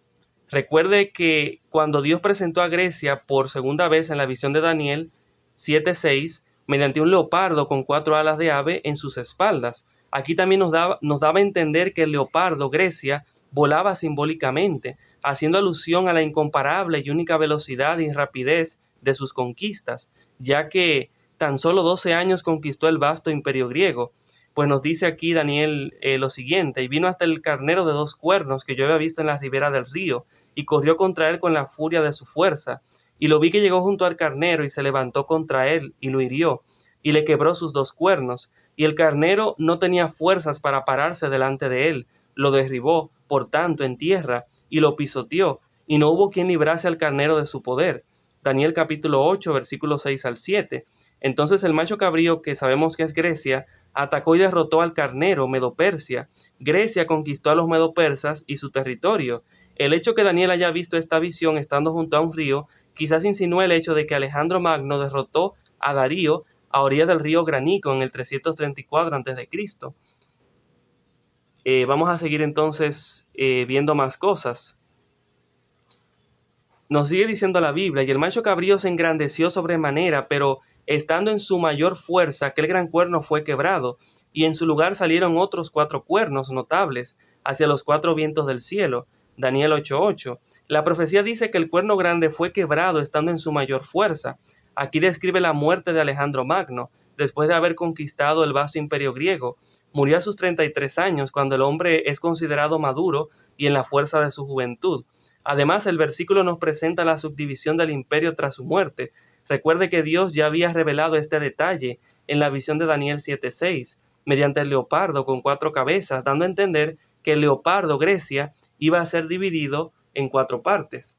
Recuerde que cuando Dios presentó a Grecia por segunda vez en la visión de Daniel 7:6, mediante un leopardo con cuatro alas de ave en sus espaldas. Aquí también nos daba a entender que el leopardo, Grecia, volaba simbólicamente, haciendo alusión a la incomparable y única velocidad y rapidez de sus conquistas, ya que tan solo 12 años conquistó el vasto imperio griego. Pues nos dice aquí Daniel lo siguiente: y vino hasta el carnero de dos cuernos que yo había visto en la ribera del río, y corrió contra él con la furia de su fuerza. Y lo vi que llegó junto al carnero y se levantó contra él y lo hirió, y le quebró sus dos cuernos. Y el carnero no tenía fuerzas para pararse delante de él, lo derribó, por tanto, en tierra, y lo pisoteó, y no hubo quien librase al carnero de su poder. Daniel capítulo 8, versículos 6 al 7. Entonces el macho cabrío, que sabemos que es Grecia, atacó y derrotó al carnero Medo-Persia. Grecia conquistó a los medo-persas y su territorio. El hecho que Daniel haya visto esta visión estando junto a un río quizás insinúa el hecho de que Alejandro Magno derrotó a Darío a orillas del río Granico en el 334 a.C. Vamos a seguir entonces viendo más cosas. Nos sigue diciendo la Biblia, y el macho cabrío se engrandeció sobremanera, pero estando en su mayor fuerza, aquel gran cuerno fue quebrado, y en su lugar salieron otros 4 cuernos notables hacia los 4 vientos del cielo. Daniel 8:8. La profecía dice que el cuerno grande fue quebrado estando en su mayor fuerza. Aquí describe la muerte de Alejandro Magno, después de haber conquistado el vasto imperio griego. Murió a sus 33 años, cuando el hombre es considerado maduro y en la fuerza de su juventud. Además, el versículo nos presenta la subdivisión del imperio tras su muerte. Recuerde que Dios ya había revelado este detalle en la visión de Daniel 7:6, mediante el leopardo con 4 cabezas, dando a entender que el leopardo, Grecia, iba a ser dividido en 4 partes.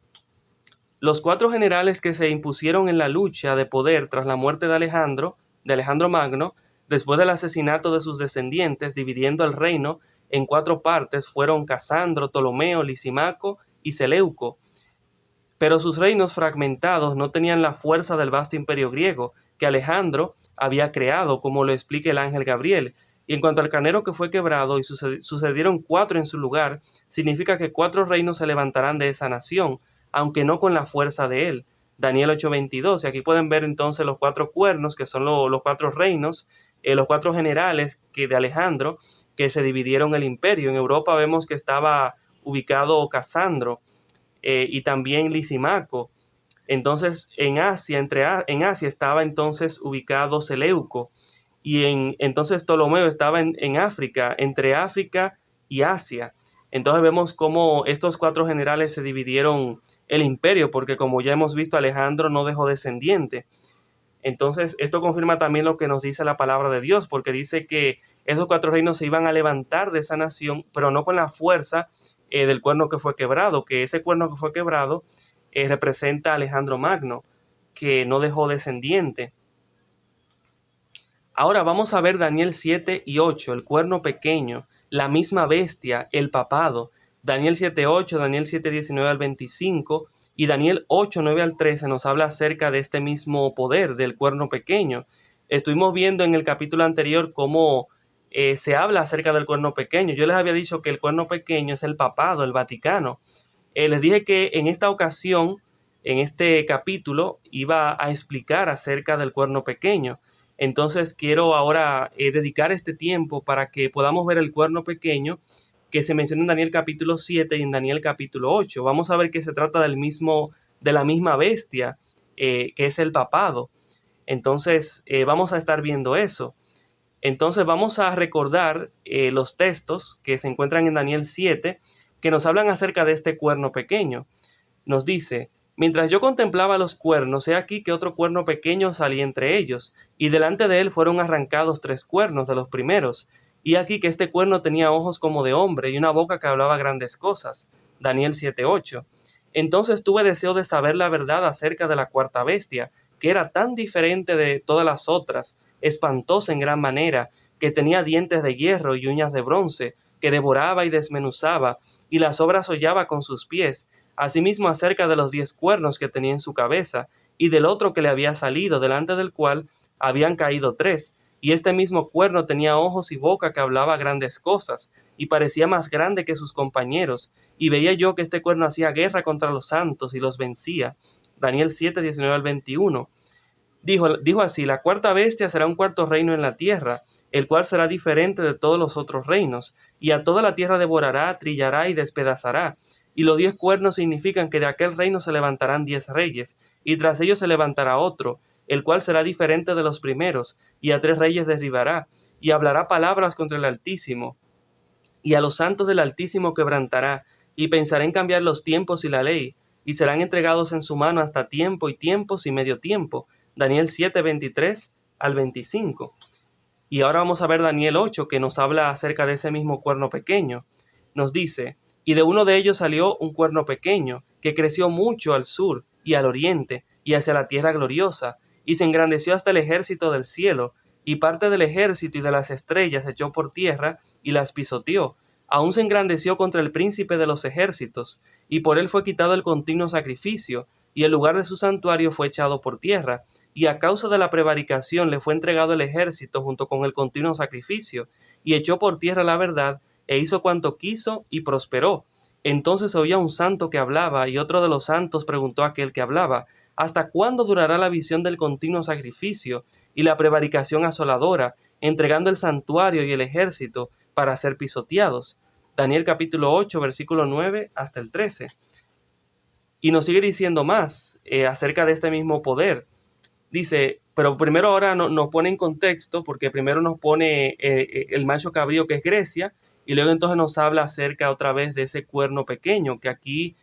Los 4 generales que se impusieron en la lucha de poder tras la muerte de Alejandro Magno, después del asesinato de sus descendientes, dividiendo el reino en 4 partes, fueron Casandro, Ptolomeo, Lisimaco y Seleuco. Pero sus reinos fragmentados no tenían la fuerza del vasto imperio griego que Alejandro había creado, como lo explica el ángel Gabriel. Y en cuanto al carnero que fue quebrado y sucedieron 4 en su lugar, significa que 4 reinos se levantarán de esa nación, aunque no con la fuerza de él. Daniel 8:22. Y aquí pueden ver entonces los 4 cuernos, que son los 4 reinos, los 4 generales de Alejandro, que se dividieron el imperio. En Europa vemos que estaba ubicado Casandro, y también Lisimaco. Entonces, en Asia, en Asia estaba entonces ubicado Seleuco, y entonces Ptolomeo estaba en África, entre África y Asia. Entonces vemos cómo estos 4 generales se dividieron el imperio, porque como ya hemos visto, Alejandro no dejó descendiente. Entonces, esto confirma también lo que nos dice la palabra de Dios, porque dice que esos 4 reinos se iban a levantar de esa nación, pero no con la fuerza del cuerno que fue quebrado, que ese cuerno que fue quebrado representa a Alejandro Magno, que no dejó descendiente. Ahora vamos a ver Daniel 7:8, el cuerno pequeño, la misma bestia, el papado. Daniel 7:8, Daniel 7:19 al 25 y Daniel 8:9 al 13 nos habla acerca de este mismo poder del cuerno pequeño. Estuvimos viendo en el capítulo anterior cómo se habla acerca del cuerno pequeño. Yo les había dicho que el cuerno pequeño es el papado, el Vaticano. Les dije que en esta ocasión, en este capítulo, iba a explicar acerca del cuerno pequeño. Entonces quiero ahora dedicar este tiempo para que podamos ver el cuerno pequeño que se menciona en Daniel capítulo 7 y en Daniel capítulo 8. Vamos a ver que se trata de la misma bestia, que es el papado. Entonces vamos a estar viendo eso. Entonces vamos a recordar los textos que se encuentran en Daniel 7, que nos hablan acerca de este cuerno pequeño. Nos dice: mientras yo contemplaba los cuernos, he aquí que otro cuerno pequeño salía entre ellos, y delante de él fueron arrancados 3 cuernos de los primeros. Y aquí que este cuerno tenía ojos como de hombre y una boca que hablaba grandes cosas. Daniel 7:8. Entonces tuve deseo de saber la verdad acerca de la 4 bestia, que era tan diferente de todas las otras, espantosa en gran manera, que tenía dientes de hierro y uñas de bronce, que devoraba y desmenuzaba, y las obras hollaba con sus pies. Asimismo acerca de los 10 cuernos que tenía en su cabeza, y del otro que le había salido, delante del cual habían caído 3. Y este mismo cuerno tenía ojos y boca que hablaba grandes cosas, y parecía más grande que sus compañeros. Y veía yo que este cuerno hacía guerra contra los santos y los vencía. Daniel 7:19 al 21. Dijo así: la 4 bestia será un 4 reino en la tierra, el cual será diferente de todos los otros reinos, y a toda la tierra devorará, trillará y despedazará. Y los 10 cuernos significan que de aquel reino se levantarán 10 reyes, y tras ellos se levantará otro, el cual será diferente de los primeros, y a 3 reyes derribará, y hablará palabras contra el Altísimo, y a los santos del Altísimo quebrantará, y pensará en cambiar los tiempos y la ley, y serán entregados en su mano hasta tiempo y tiempos y medio tiempo. Daniel 7:23 al 25. Y ahora vamos a ver Daniel 8, que nos habla acerca de ese mismo cuerno pequeño. Nos dice: y de uno de ellos salió un cuerno pequeño, que creció mucho al sur y al oriente, y hacia la tierra gloriosa, y se engrandeció hasta el ejército del cielo, y parte del ejército y de las estrellas echó por tierra, y las pisoteó. Aún se engrandeció contra el príncipe de los ejércitos, y por él fue quitado el continuo sacrificio, y el lugar de su santuario fue echado por tierra, y a causa de la prevaricación le fue entregado el ejército junto con el continuo sacrificio, y echó por tierra la verdad, e hizo cuanto quiso y prosperó. Entonces oía un santo que hablaba, y otro de los santos preguntó a aquel que hablaba: ¿Hasta cuándo durará la visión del continuo sacrificio y la prevaricación asoladora, entregando el santuario y el ejército para ser pisoteados? Daniel capítulo 8, versículo 9 hasta el 13. Y nos sigue diciendo más acerca de este mismo poder. Dice, pero primero ahora nos pone en contexto, porque primero nos pone el macho cabrío, que es Grecia, y luego entonces nos habla acerca otra vez de ese cuerno pequeño, que aquí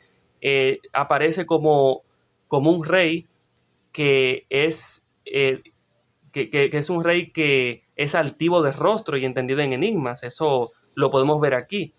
aparece como un rey que es, que es un rey que es altivo de rostro y entendido en enigmas. Eso lo podemos ver aquí.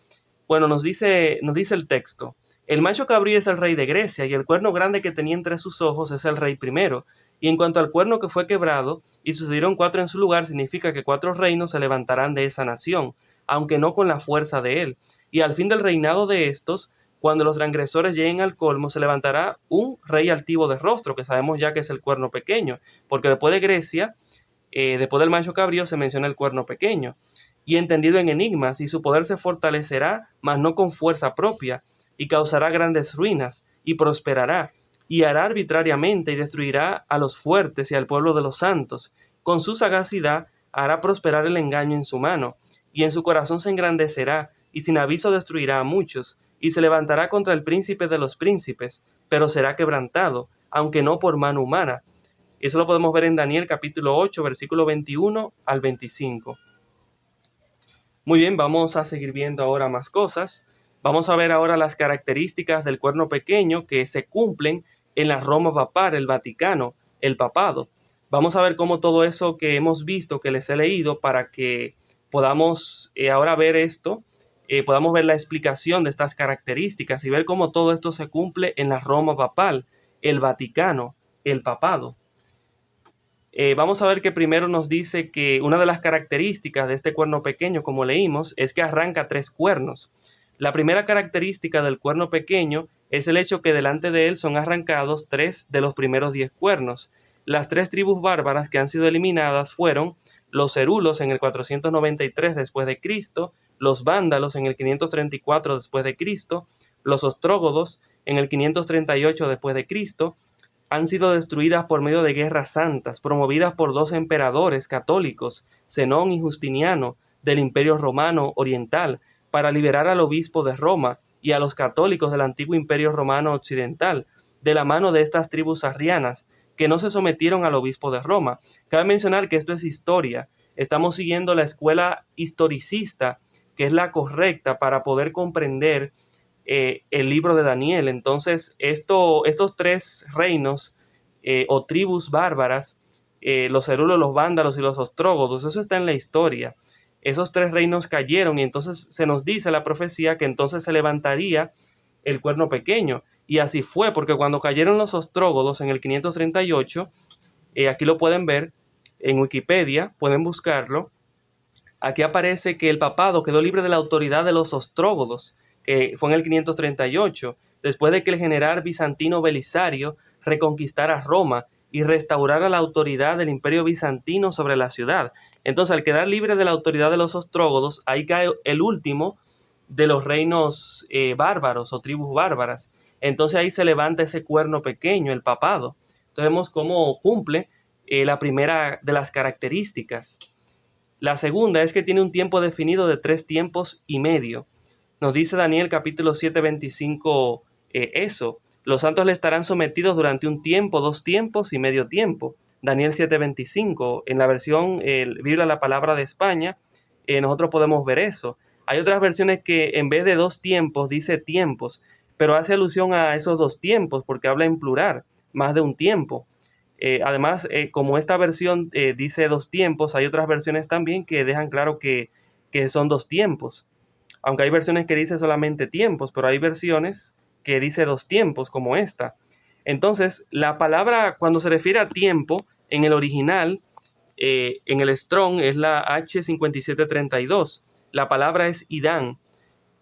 Bueno, nos dice el texto: el macho cabrío es el rey de Grecia, y el cuerno grande que tenía entre sus ojos es el rey primero. Y en cuanto al cuerno que fue quebrado, y sucedieron 4 en su lugar, significa que 4 reinos se levantarán de esa nación, aunque no con la fuerza de él. Y al fin del reinado de estos, cuando los transgresores lleguen al colmo, se levantará un rey altivo de rostro, que sabemos ya que es el cuerno pequeño, porque después de Grecia, después del macho cabrío, se menciona el cuerno pequeño, y entendido en enigmas, y su poder se fortalecerá, mas no con fuerza propia, y causará grandes ruinas, y prosperará, y hará arbitrariamente, y destruirá a los fuertes y al pueblo de los santos. Con su sagacidad hará prosperar el engaño en su mano, y en su corazón se engrandecerá, y sin aviso destruirá a muchos, y se levantará contra el príncipe de los príncipes, pero será quebrantado, aunque no por mano humana. Y eso lo podemos ver en Daniel capítulo 8, versículo 21 al 25. Muy bien, vamos a seguir viendo ahora más cosas. Vamos a ver ahora las características del cuerno pequeño que se cumplen en la Roma papal, el Vaticano, el papado. Vamos a ver cómo todo eso que hemos visto, que les he leído, para que podamos ahora ver esto, podamos ver la explicación de estas características y ver cómo todo esto se cumple en la Roma papal, el Vaticano, el papado. Vamos a ver que primero nos dice que una de las características de este cuerno pequeño, como leímos, es que arranca 3 cuernos. La primera característica del cuerno pequeño es el hecho que delante de él son arrancados 3 de los primeros 10 cuernos. Las 3 tribus bárbaras que han sido eliminadas fueron los cerulos en el 493 después de Cristo, los vándalos en el 534 después de Cristo, los ostrógodos en el 538 después de Cristo. Han sido destruidas por medio de guerras santas, promovidas por 2 emperadores católicos, Zenón y Justiniano, del Imperio Romano Oriental, para liberar al obispo de Roma y a los católicos del antiguo Imperio Romano Occidental, de la mano de estas tribus arrianas, que no se sometieron al obispo de Roma. Cabe mencionar que esto es historia. Estamos siguiendo la escuela historicista, que es la correcta para poder comprender el libro de Daniel. Entonces, estos 3 reinos o tribus bárbaras, los cerulos, los vándalos y los ostrógodos, eso está en la historia. Esos 3 reinos cayeron, y entonces se nos dice la profecía que entonces se levantaría el cuerno pequeño. Y así fue, porque cuando cayeron los ostrógodos en el 538, aquí lo pueden ver en Wikipedia, pueden buscarlo. Aquí aparece que el papado quedó libre de la autoridad de los ostrógodos, que fue en el 538, después de que el general bizantino Belisario reconquistara Roma y restaurara la autoridad del imperio bizantino sobre la ciudad. Entonces, al quedar libre de la autoridad de los ostrógodos, ahí cae el último de los reinos bárbaros o tribus bárbaras. Entonces ahí se levanta ese cuerno pequeño, el papado. Entonces vemos cómo cumple la primera de las características. La segunda es que tiene un tiempo definido de 3 tiempos y medio. Nos dice Daniel capítulo 7, 25 eso. Los santos le estarán sometidos durante un tiempo, 2 tiempos y medio tiempo. Daniel 7, 25. En la versión Biblia la Palabra de España, nosotros podemos ver eso. Hay otras versiones que en vez de 2 tiempos dice tiempos, pero hace alusión a esos 2 tiempos porque habla en plural, más de un tiempo. Además, como esta versión dice 2 tiempos, hay otras versiones también que dejan claro que son 2 tiempos. Aunque hay versiones que dice solamente tiempos, pero hay versiones que dice 2 tiempos, como esta. Entonces, la palabra cuando se refiere a tiempo, en el original, en el Strong, es la H5732. La palabra es idán,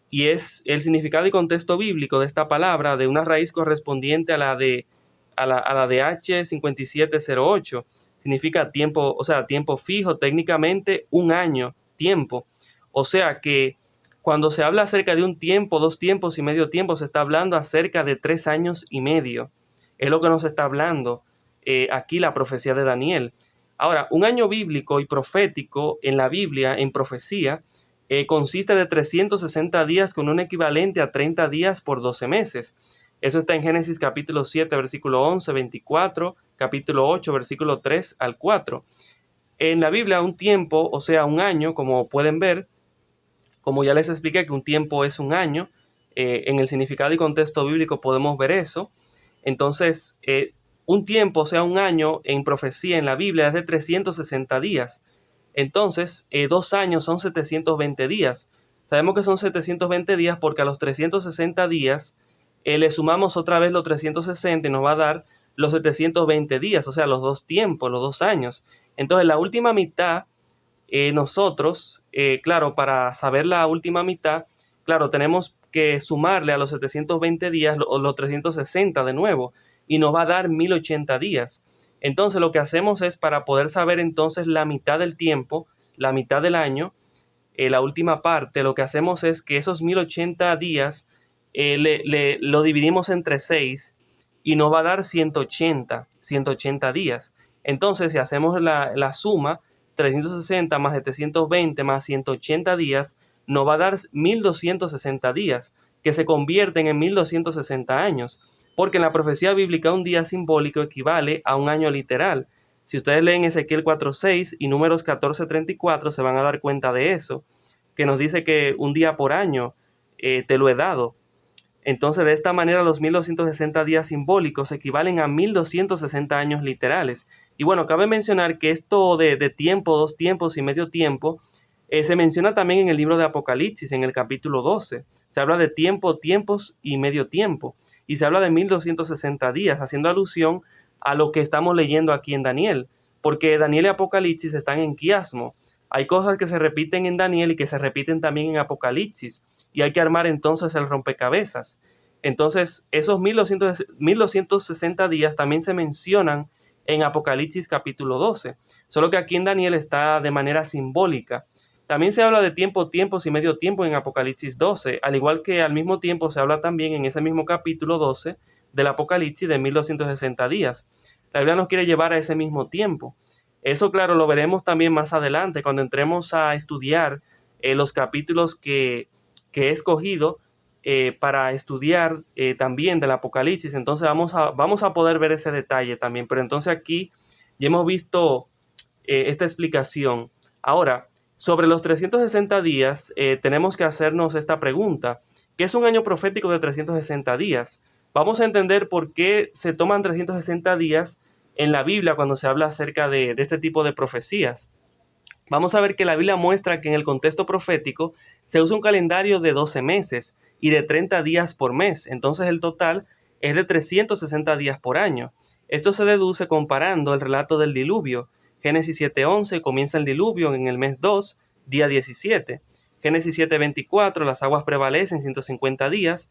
y es el significado y contexto bíblico de esta palabra de una raíz correspondiente a la de H5708. Significa tiempo, o sea, tiempo fijo, técnicamente un año, tiempo. O sea que Cuando se habla acerca de un tiempo, 2 tiempos y medio tiempo, se está hablando acerca de 3 años y medio. Es lo que nos está hablando aquí la profecía de Daniel. Ahora, un año bíblico y profético en la Biblia, en profecía, consiste de 360 días con un equivalente a 30 días por 12 meses. Eso está en Génesis capítulo 7, versículo 11, 24, capítulo 8, versículo 3 al 4. En la Biblia, un tiempo, o sea, un año, como pueden ver, como ya les expliqué que un tiempo es un año, en el significado y contexto bíblico podemos ver eso. Entonces, un tiempo, o sea, un año en profecía en la Biblia es de 360 días. Entonces, 2 años son 720 días. Sabemos que son 720 días porque a los 360 días le sumamos otra vez los 360 y nos va a dar los 720 días, o sea, los 2 tiempos, los 2 años. Entonces, la última mitad nosotros, claro, para saber la última mitad, claro, tenemos que sumarle a los 720 días los 360 de nuevo y nos va a dar 1080 días. Entonces lo que hacemos es para poder saber entonces la mitad del tiempo, la mitad del año, la última parte, lo que hacemos es que esos 1080 días lo dividimos entre 6 y nos va a dar 180 días. Entonces si hacemos la suma, 360 más 720 más 180 días, nos va a dar 1260 días, que se convierten en 1260 años, porque en la profecía bíblica un día simbólico equivale a un año literal. Si ustedes leen Ezequiel 4:6 y Números 14:34, se van a dar cuenta de eso, que nos dice que un día por año te lo he dado. Entonces, de esta manera, los 1260 días simbólicos equivalen a 1260 años literales. Y bueno, cabe mencionar que esto de tiempo, 2 tiempos y medio tiempo, se menciona también en el libro de Apocalipsis, en el capítulo 12. Se habla de tiempo, tiempos y medio tiempo. Y se habla de 1260 días, haciendo alusión a lo que estamos leyendo aquí en Daniel. Porque Daniel y Apocalipsis están en quiasmo. Hay cosas que se repiten en Daniel y que se repiten también en Apocalipsis. Y hay que armar entonces el rompecabezas. Entonces, esos 1260 días también se mencionan en Apocalipsis capítulo 12, solo que aquí en Daniel está de manera simbólica. También se habla de tiempo, tiempos y medio tiempo en Apocalipsis 12, al igual que al mismo tiempo se habla también en ese mismo capítulo 12 del Apocalipsis de 1260 días. La Biblia nos quiere llevar a ese mismo tiempo. Eso, claro, lo veremos también más adelante cuando entremos a estudiar los capítulos que he escogido para estudiar también del Apocalipsis. Entonces vamos a poder ver ese detalle también. Pero entonces aquí ya hemos visto esta explicación. Ahora, sobre los 360 días, tenemos que hacernos esta pregunta. ¿Qué es un año profético de 360 días? Vamos a entender por qué se toman 360 días en la Biblia cuando se habla acerca de este tipo de profecías. Vamos a ver que la Biblia muestra que en el contexto profético se usa un calendario de 12 meses y de 30 días por mes. Entonces el total es de 360 días por año. Esto se deduce comparando el relato del diluvio. Génesis 7:11 comienza el diluvio en el mes 2, día 17. Génesis 7:24 las aguas prevalecen 150 días.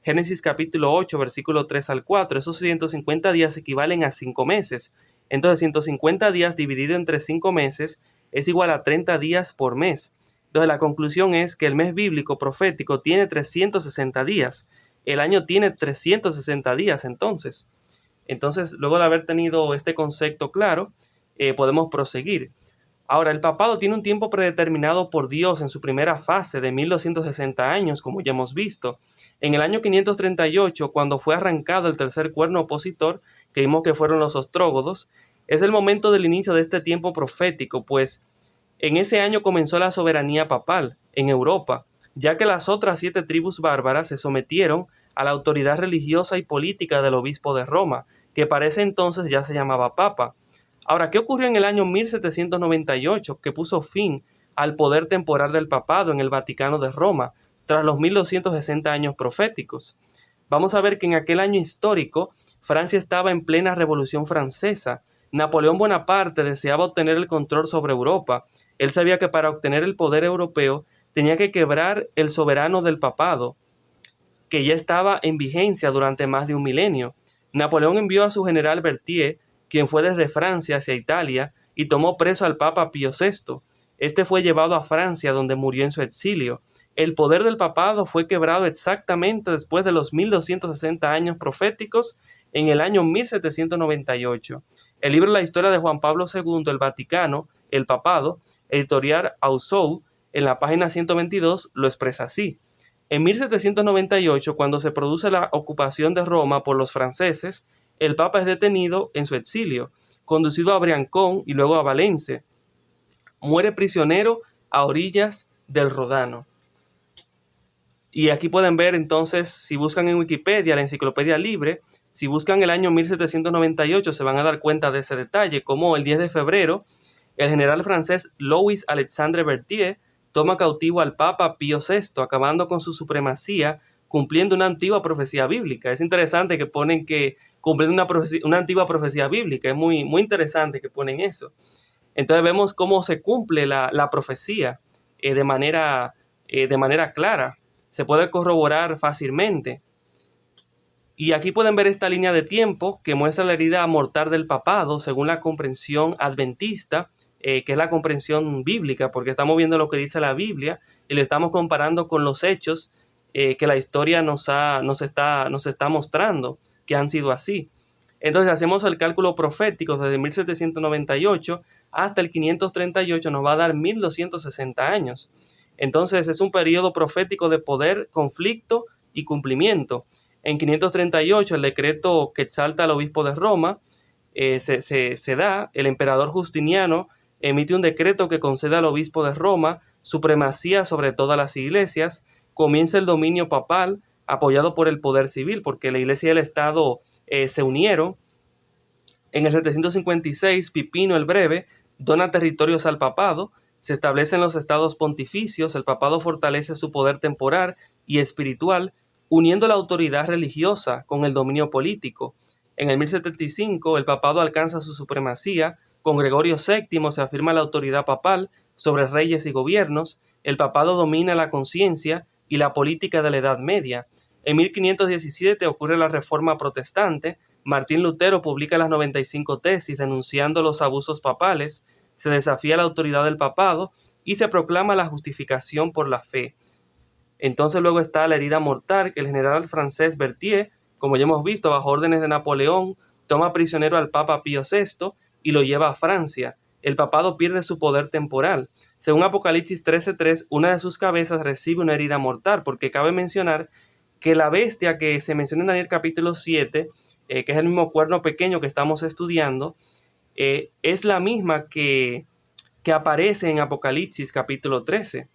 Génesis capítulo 8, versículo 3 al 4. Esos 150 días equivalen a 5 meses. Entonces 150 días dividido entre 5 meses es igual a 30 días por mes. Entonces la conclusión es que el mes bíblico profético tiene 360 días. El año tiene 360 días entonces. Entonces, luego de haber tenido este concepto claro, podemos proseguir. Ahora, el papado tiene un tiempo predeterminado por Dios en su primera fase de 1260 años, como ya hemos visto. En el año 538, cuando fue arrancado el tercer cuerno opositor, que vimos que fueron los ostrógodos, es el momento del inicio de este tiempo profético, pues en ese año comenzó la soberanía papal en Europa, ya que las otras 7 tribus bárbaras se sometieron a la autoridad religiosa y política del obispo de Roma, que para ese entonces ya se llamaba Papa. Ahora, ¿qué ocurrió en el año 1798 que puso fin al poder temporal del papado en el Vaticano de Roma, tras los 1260 años proféticos? Vamos a ver que en aquel año histórico, Francia estaba en plena Revolución Francesa. Napoleón Bonaparte deseaba obtener el control sobre Europa. Él sabía que para obtener el poder europeo tenía que quebrar el soberano del papado, que ya estaba en vigencia durante más de un milenio. Napoleón envió a su general Berthier, quien fue desde Francia hacia Italia, y tomó preso al Papa Pío VI. Este fue llevado a Francia, donde murió en su exilio. El poder del papado fue quebrado exactamente después de los 1260 años proféticos en el año 1798. El libro La historia de Juan Pablo II, el Vaticano, el papado, editorial Ausou, en la página 122 lo expresa así. En 1798, cuando se produce la ocupación de Roma por los franceses, el Papa es detenido en su exilio, conducido a Briancón y luego a Valencia. Muere prisionero a orillas del Ródano. Y aquí pueden ver entonces, si buscan en Wikipedia, la enciclopedia libre, si buscan el año 1798 se van a dar cuenta de ese detalle, como el 10 de febrero, el general francés Louis Alexandre Berthier toma cautivo al Papa Pío VI, acabando con su supremacía, cumpliendo una antigua profecía bíblica. Es interesante que ponen que cumpliendo una antigua profecía bíblica, es muy, muy interesante que ponen eso. Entonces vemos cómo se cumple la profecía de manera clara. Se puede corroborar fácilmente. Y aquí pueden ver esta línea de tiempo que muestra la herida mortal del papado según la comprensión adventista, que es la comprensión bíblica, porque estamos viendo lo que dice la Biblia y lo estamos comparando con los hechos que la historia nos está mostrando que han sido así. Entonces hacemos el cálculo profético desde 1798 hasta el 538, nos va a dar 1260 años. Entonces es un periodo profético de poder, conflicto y cumplimiento. En 538 el decreto que exalta al obispo de Roma se da. El emperador Justiniano emite un decreto que concede al obispo de Roma supremacía sobre todas las iglesias. Comienza el dominio papal apoyado por el poder civil, porque la iglesia y el Estado se unieron. En el 756, Pipino el Breve dona territorios al papado, se establecen los estados pontificios, el papado fortalece su poder temporal y espiritual, uniendo la autoridad religiosa con el dominio político. En el 1075, el papado alcanza su supremacía, con Gregorio VII se afirma la autoridad papal sobre reyes y gobiernos, el papado domina la conciencia y la política de la Edad Media. En 1517 ocurre la Reforma Protestante. Martín Lutero publica las 95 tesis denunciando los abusos papales, se desafía la autoridad del papado y se proclama la justificación por la fe. Entonces luego está la herida mortal, que el general francés Berthier, como ya hemos visto, bajo órdenes de Napoleón, toma prisionero al Papa Pío VI y lo lleva a Francia. El papado pierde su poder temporal. Según Apocalipsis 13:3, una de sus cabezas recibe una herida mortal, porque cabe mencionar que la bestia que se menciona en Daniel capítulo 7, que es el mismo cuerno pequeño que estamos estudiando, es la misma que aparece en Apocalipsis capítulo 13.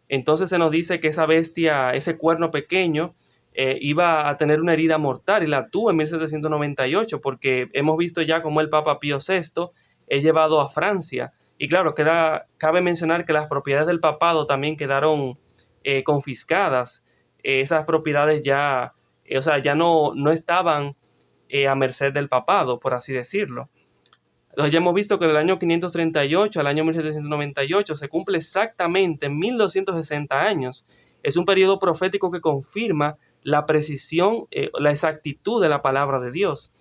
Entonces se nos dice que esa bestia, ese cuerno pequeño, iba a tener una herida mortal y la tuvo en 1798, porque hemos visto ya cómo el Papa Pío VI es llevado a Francia. Y claro, cabe mencionar que las propiedades del papado también quedaron confiscadas. Esas propiedades ya, ya no estaban a merced del papado, por así decirlo. Entonces ya hemos visto que del año 538 al año 1798 se cumple exactamente 1260 años. Es un periodo profético que confirma la precisión, la exactitud de la palabra de Dios.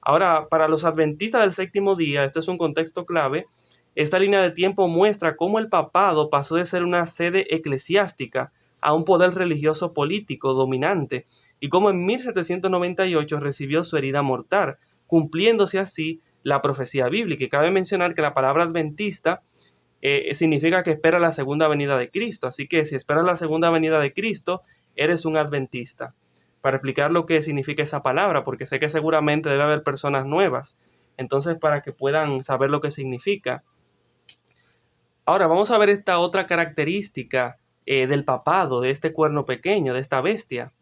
Ahora, para los adventistas del séptimo día, esto es un contexto clave, esta línea de tiempo muestra cómo el papado pasó de ser una sede eclesiástica a un poder religioso político dominante y cómo en 1798 recibió su herida mortal, cumpliéndose así la profecía bíblica. Y cabe mencionar que la palabra adventista significa que espera la segunda venida de Cristo. Así que si esperas la segunda venida de Cristo, eres un adventista. Para explicar lo que significa esa palabra, porque sé que seguramente debe haber personas nuevas. Entonces, para que puedan saber lo que significa. Ahora, vamos a ver esta otra característica del papado, de este cuerno pequeño, de esta bestia.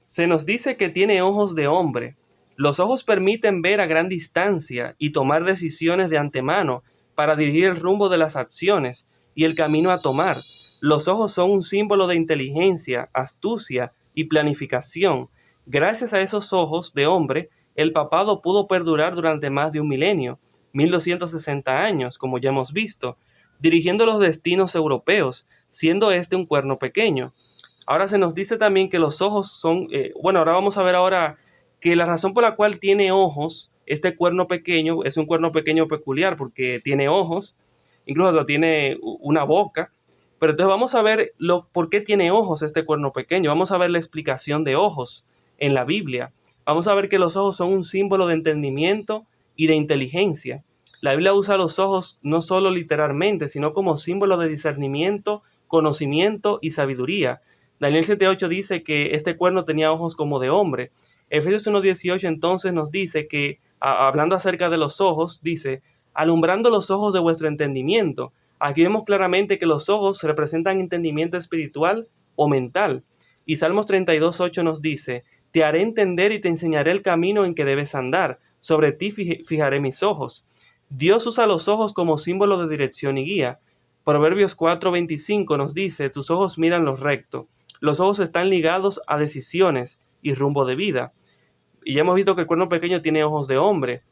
Se nos dice que tiene ojos de hombre. Los ojos permiten ver a gran distancia y tomar decisiones de antemano para dirigir el rumbo de las acciones y el camino a tomar. Los ojos son un símbolo de inteligencia, astucia y planificación. Gracias a esos ojos de hombre, el papado pudo perdurar durante más de un milenio, 1260 años, como ya hemos visto, dirigiendo los destinos europeos, siendo este un cuerno pequeño. Ahora se nos dice también que los ojos son, ahora vamos a ver ahora que la razón por la cual tiene ojos, este cuerno pequeño, es un cuerno pequeño peculiar porque tiene ojos, incluso tiene una boca, Pero entonces vamos a ver por qué tiene ojos este cuerno pequeño. Vamos a ver la explicación de ojos en la Biblia. Vamos a ver que los ojos son un símbolo de entendimiento y de inteligencia. La Biblia usa los ojos no solo literalmente, sino como símbolo de discernimiento, conocimiento y sabiduría. Daniel 7:8 dice que este cuerno tenía ojos como de hombre. Efesios 1:18 entonces nos dice que, hablando acerca de los ojos, dice, alumbrando los ojos de vuestro entendimiento. Aquí vemos claramente que los ojos representan entendimiento espiritual o mental. Y Salmos 32:8 nos dice, te haré entender y te enseñaré el camino en que debes andar. Sobre ti fijaré mis ojos. Dios usa los ojos como símbolo de dirección y guía. Proverbios 4:25 nos dice, tus ojos miran lo recto. Los ojos están ligados a decisiones y rumbo de vida. Y ya hemos visto que el cuerno pequeño tiene ojos de hombre.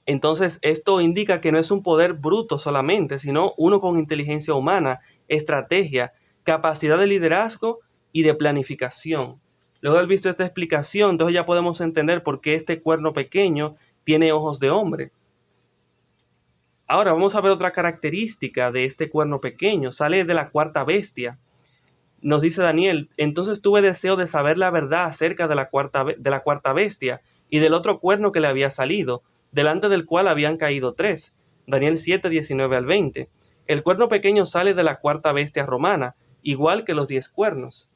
Entonces, esto indica que no es un poder bruto solamente, sino uno con inteligencia humana, estrategia, capacidad de liderazgo y de planificación. Luego de haber visto esta explicación, entonces ya podemos entender por qué este cuerno pequeño tiene ojos de hombre. Ahora vamos a ver otra característica de este cuerno pequeño. Sale de la cuarta bestia. Nos dice Daniel, entonces tuve deseo de saber la verdad acerca de la cuarta bestia y del otro cuerno que le había salido, delante del cual habían caído tres. Daniel 7:19-20. El cuerno pequeño sale de la cuarta bestia romana, igual que los 10 cuernos.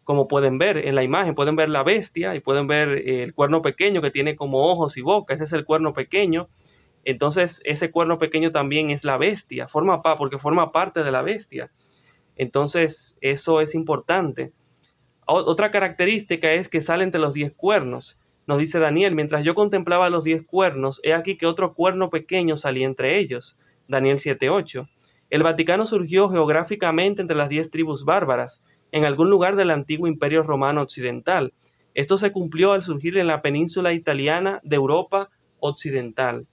Como pueden ver en la imagen, pueden ver la bestia y pueden ver el cuerno pequeño que tiene como ojos y boca. Ese es el cuerno pequeño. Entonces ese cuerno pequeño también es la bestia, porque forma parte de la bestia. Entonces eso es importante. Otra característica es que sale entre los 10 cuernos. Nos dice Daniel, mientras yo contemplaba los 10 cuernos, he aquí que otro cuerno pequeño salía entre ellos. Daniel 7:8. El Vaticano surgió geográficamente entre las 10 tribus bárbaras, en algún lugar del antiguo Imperio Romano Occidental. Esto se cumplió al surgir en la península italiana de Europa Occidental.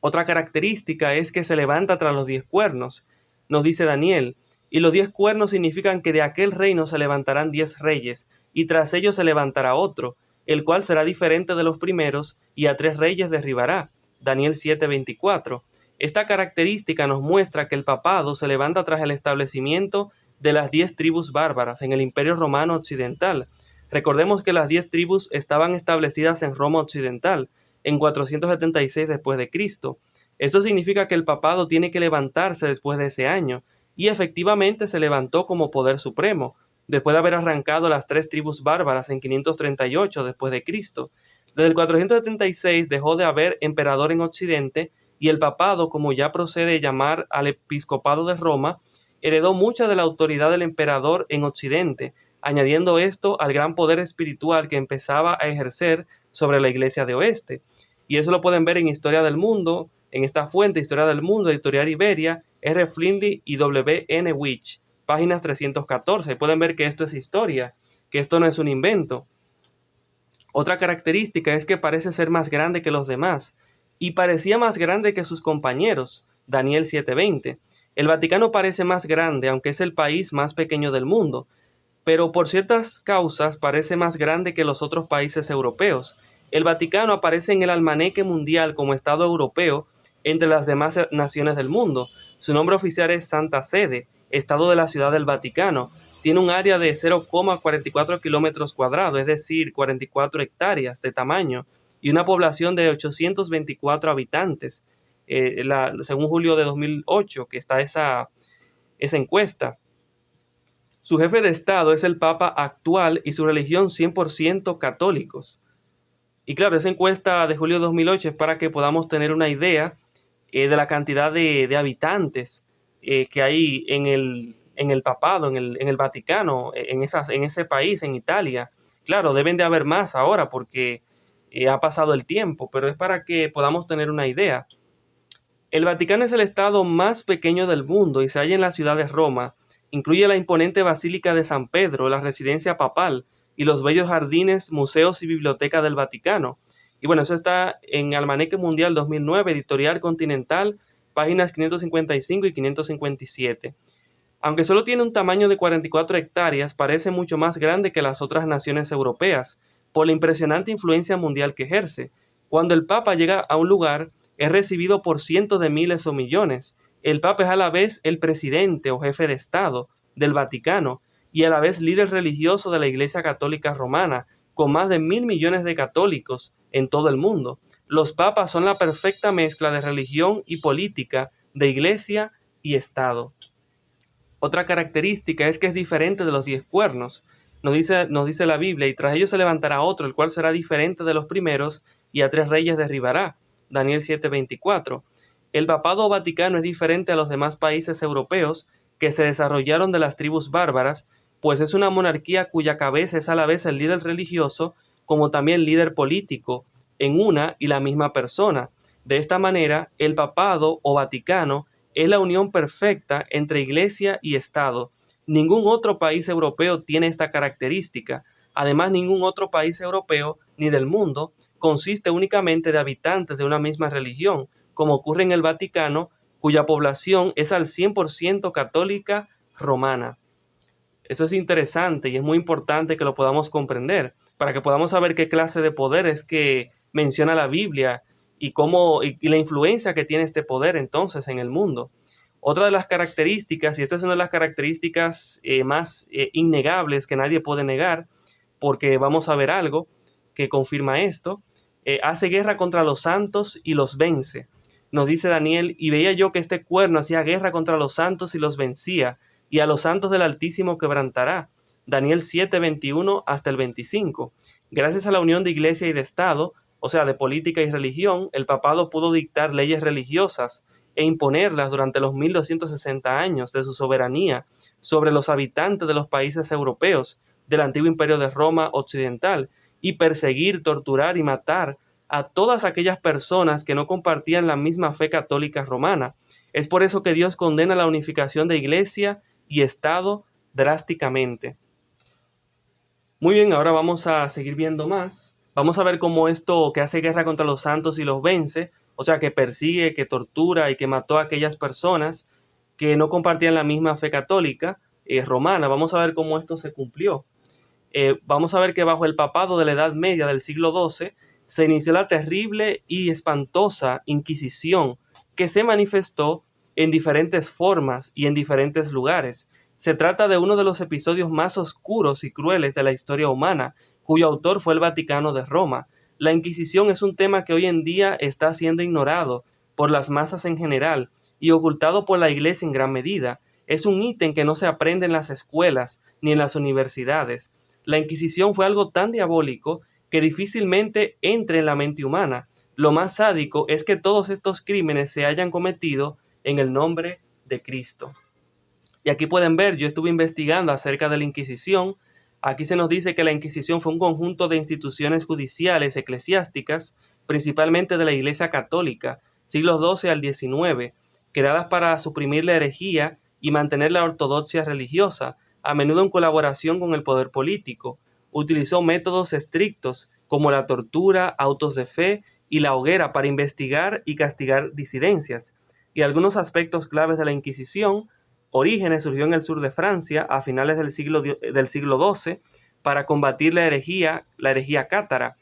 Otra característica es que se levanta tras los 10 cuernos. Nos dice Daniel, y los 10 cuernos significan que de aquel reino se levantarán 10 reyes, y tras ellos se levantará otro, el cual será diferente de los primeros, y a 3 reyes derribará. Daniel 7:24. Esta característica nos muestra que el papado se levanta tras el establecimiento de las 10 tribus bárbaras en el Imperio Romano Occidental. Recordemos que las 10 tribus estaban establecidas en Roma Occidental, en 476 después de Cristo. Esto significa que el papado tiene que levantarse después de ese año, y efectivamente se levantó como poder supremo, después de haber arrancado las 3 tribus bárbaras en 538 después de Cristo. Desde el 476 dejó de haber emperador en Occidente, y el papado, como ya procede llamar al episcopado de Roma, heredó mucha de la autoridad del emperador en Occidente, añadiendo esto al gran poder espiritual que empezaba a ejercer sobre la Iglesia de Oeste. Y eso lo pueden ver en Historia del Mundo, en esta fuente, Historia del Mundo, Editorial Iberia, R. Flindley y W. N. Witch, páginas 314. Pueden ver que esto es historia, que esto no es un invento. Otra característica es que parece ser más grande que los demás, y parecía más grande que sus compañeros, Daniel 7:20. El Vaticano parece más grande, aunque es el país más pequeño del mundo, pero por ciertas causas parece más grande que los otros países europeos. El Vaticano aparece en el almanaque mundial como Estado europeo entre las demás naciones del mundo. Su nombre oficial es Santa Sede, Estado de la Ciudad del Vaticano. Tiene un área de 0,44 kilómetros cuadrados, es decir, 44 hectáreas de tamaño, y una población de 824 habitantes, según julio de 2008, que está esa encuesta. Su jefe de Estado es el Papa actual y su religión 100% católicos. Y claro, esa encuesta de julio de 2008 es para que podamos tener una idea de la cantidad de habitantes que hay en el papado, en el Vaticano, en ese país, en Italia. Claro, deben de haber más ahora porque ha pasado el tiempo, pero es para que podamos tener una idea. El Vaticano es el estado más pequeño del mundo y se halla en la ciudad de Roma. Incluye la imponente Basílica de San Pedro, la residencia papal y los bellos jardines, museos y biblioteca del Vaticano. Y bueno, eso está en Almanaque Mundial 2009, Editorial Continental, páginas 555 y 557. Aunque solo tiene un tamaño de 44 hectáreas, parece mucho más grande que las otras naciones europeas, por la impresionante influencia mundial que ejerce. Cuando el Papa llega a un lugar, es recibido por cientos de miles o millones, El Papa es a la vez el presidente o jefe de Estado del Vaticano y a la vez líder religioso de la Iglesia Católica Romana, con más de 1.000 millones de católicos en todo el mundo. Los papas son la perfecta mezcla de religión y política, de iglesia y Estado. Otra característica es que es diferente de los 10 cuernos. Nos dice la Biblia, y tras ellos se levantará otro, el cual será diferente de los primeros, y a 3 reyes derribará. Daniel 7:24. El papado vaticano es diferente a los demás países europeos que se desarrollaron de las tribus bárbaras, pues es una monarquía cuya cabeza es a la vez el líder religioso como también líder político en una y la misma persona. De esta manera, el papado o Vaticano es la unión perfecta entre Iglesia y Estado. Ningún otro país europeo tiene esta característica. Además, ningún otro país europeo ni del mundo consiste únicamente de habitantes de una misma religión, como ocurre en el Vaticano, cuya población es al 100% católica romana. Eso es interesante y es muy importante que lo podamos comprender para que podamos saber qué clase de poder es que menciona la Biblia y cómo y la influencia que tiene este poder entonces en el mundo. Otra de las características, y esta es una de las características más innegables que nadie puede negar, porque vamos a ver algo que confirma esto, hace guerra contra los santos y los vence. Nos dice Daniel, y veía yo que este cuerno hacía guerra contra los santos y los vencía, y a los santos del Altísimo quebrantará. Daniel 7:21 hasta el 25. Gracias a la unión de iglesia y de Estado, o sea, de política y religión, el papado pudo dictar leyes religiosas e imponerlas durante los 1260 años de su soberanía sobre los habitantes de los países europeos del antiguo imperio de Roma occidental, y perseguir, torturar y matar a todas aquellas personas que no compartían la misma fe católica romana. Es por eso que Dios condena la unificación de iglesia y Estado drásticamente. Muy bien, ahora vamos a seguir viendo más. Vamos a ver cómo esto que hace guerra contra los santos y los vence, o sea, que persigue, que tortura y que mató a aquellas personas que no compartían la misma fe católica romana. Vamos a ver cómo esto se cumplió. Vamos a ver que bajo el papado de la Edad Media del siglo XII se inició la terrible y espantosa Inquisición, que se manifestó en diferentes formas y en diferentes lugares. Se trata de uno de los episodios más oscuros y crueles de la historia humana, cuyo autor fue el Vaticano de Roma. La Inquisición es un tema que hoy en día está siendo ignorado por las masas en general y ocultado por la Iglesia en gran medida. Es un ítem que no se aprende en las escuelas ni en las universidades. La Inquisición fue algo tan diabólico que difícilmente entre en la mente humana. Lo más sádico es que todos estos crímenes se hayan cometido en el nombre de Cristo. Y aquí pueden ver, yo estuve investigando acerca de la Inquisición. Aquí se nos dice que la Inquisición fue un conjunto de instituciones judiciales eclesiásticas, principalmente de la Iglesia Católica, siglos XII al XIX, creadas para suprimir la herejía y mantener la ortodoxia religiosa, a menudo en colaboración con el poder político. Utilizó métodos estrictos como la tortura, autos de fe y la hoguera para investigar y castigar disidencias. Y algunos aspectos claves de la Inquisición: Orígenes surgió en el sur de Francia a finales del siglo XII para combatir la herejía cátara.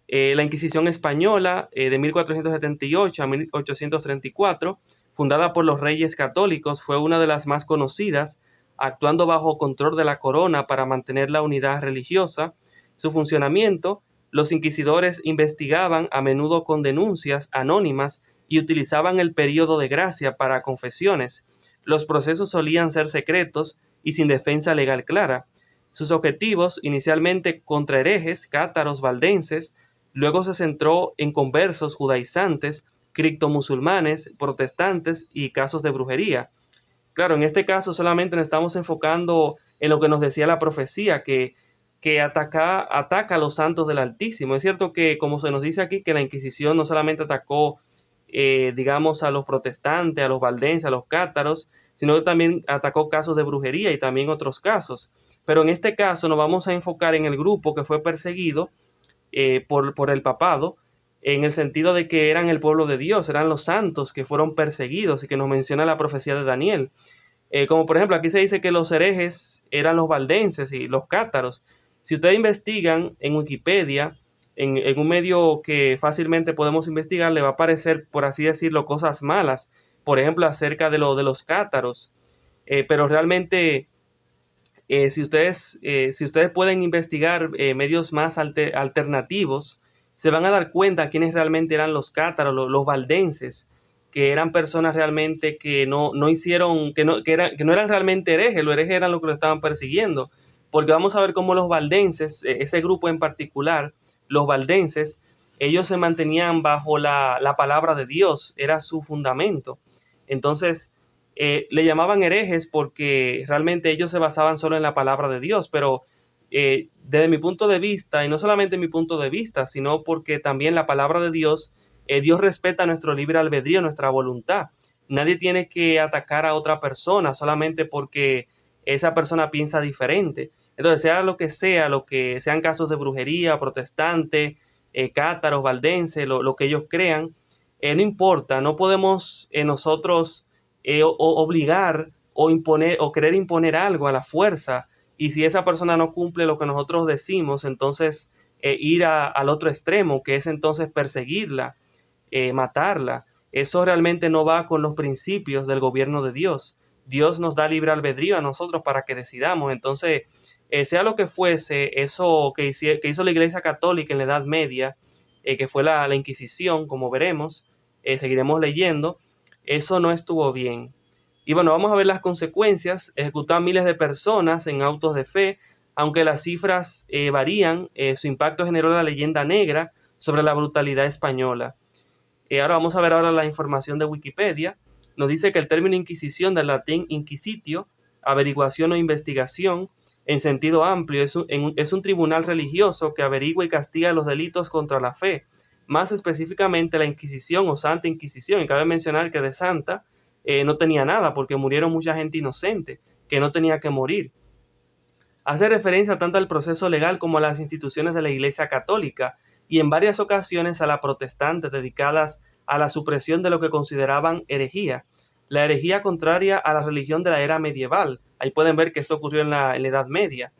La Inquisición española de 1478 a 1834, fundada por los reyes católicos, fue una de las más conocidas, actuando bajo control de la corona para mantener la unidad religiosa. Su funcionamiento: los inquisidores investigaban a menudo con denuncias anónimas y utilizaban el período de gracia para confesiones. Los procesos solían ser secretos y sin defensa legal clara. Sus objetivos, inicialmente contra herejes, cátaros, valdenses, luego se centró en conversos judaizantes, criptomusulmanes, protestantes y casos de brujería. Claro, en este caso solamente nos estamos enfocando en lo que nos decía la profecía, que ataca a los santos del Altísimo. Es cierto que, como se nos dice aquí, que la Inquisición no solamente atacó, digamos, a los protestantes, a los valdenses, a los cátaros, sino que también atacó casos de brujería y también otros casos. Pero en este caso nos vamos a enfocar en el grupo que fue perseguido por el papado, en el sentido de que eran el pueblo de Dios, eran los santos que fueron perseguidos y que nos menciona la profecía de Daniel. Como por ejemplo, aquí se dice que los herejes eran los valdenses y los cátaros. Si ustedes investigan en Wikipedia, en un medio que fácilmente podemos investigar, le va a aparecer, por así decirlo, cosas malas. por ejemplo, acerca de los cátaros. Pero realmente, si ustedes pueden investigar medios más alternativos, se van a dar cuenta quiénes realmente eran los cátaros, los valdenses, que eran personas realmente que no hicieron, que no eran realmente herejes. Los herejes eran los que lo estaban persiguiendo, porque vamos a ver cómo los valdenses, ese grupo en particular, los valdenses, ellos se mantenían bajo la palabra de Dios, era su fundamento. Entonces, le llamaban herejes porque realmente ellos se basaban solo en la palabra de Dios, pero desde mi punto de vista, y no solamente mi punto de vista, sino porque también la palabra de Dios, Dios respeta nuestro libre albedrío, nuestra voluntad. Nadie tiene que atacar a otra persona solamente porque esa persona piensa diferente. Entonces, sea lo que sean casos de brujería, protestante, cátaros, valdense, lo que ellos crean, no importa, no podemos nosotros obligar o imponer o querer imponer algo a la fuerza. Y si esa persona no cumple lo que nosotros decimos, entonces ir al otro extremo, que es entonces perseguirla, matarla. Eso realmente no va con los principios del gobierno de Dios. Dios nos da libre albedrío a nosotros para que decidamos. Entonces, sea lo que fuese, eso que hizo la Iglesia Católica en la Edad Media, que fue la Inquisición, como veremos, seguiremos leyendo, eso no estuvo bien. Y bueno, vamos a ver las consecuencias. Ejecutar miles de personas en autos de fe, aunque las cifras varían, su impacto generó la leyenda negra sobre la brutalidad española. Ahora vamos a ver ahora la información de Wikipedia. Nos dice que el término inquisición, del latín inquisitio, averiguación o investigación, en sentido amplio, es un tribunal religioso que averigua y castiga los delitos contra la fe. Más específicamente la Inquisición o Santa Inquisición. Y cabe mencionar que de santa no tenía nada, porque murieron mucha gente inocente que no tenía que morir. Hace referencia tanto al proceso legal como a las instituciones de la Iglesia Católica, y en varias ocasiones a las protestantes dedicadas a la supresión de lo que consideraban herejía. La herejía contraria a la religión de la era medieval. Ahí pueden ver que esto ocurrió en la Edad Media.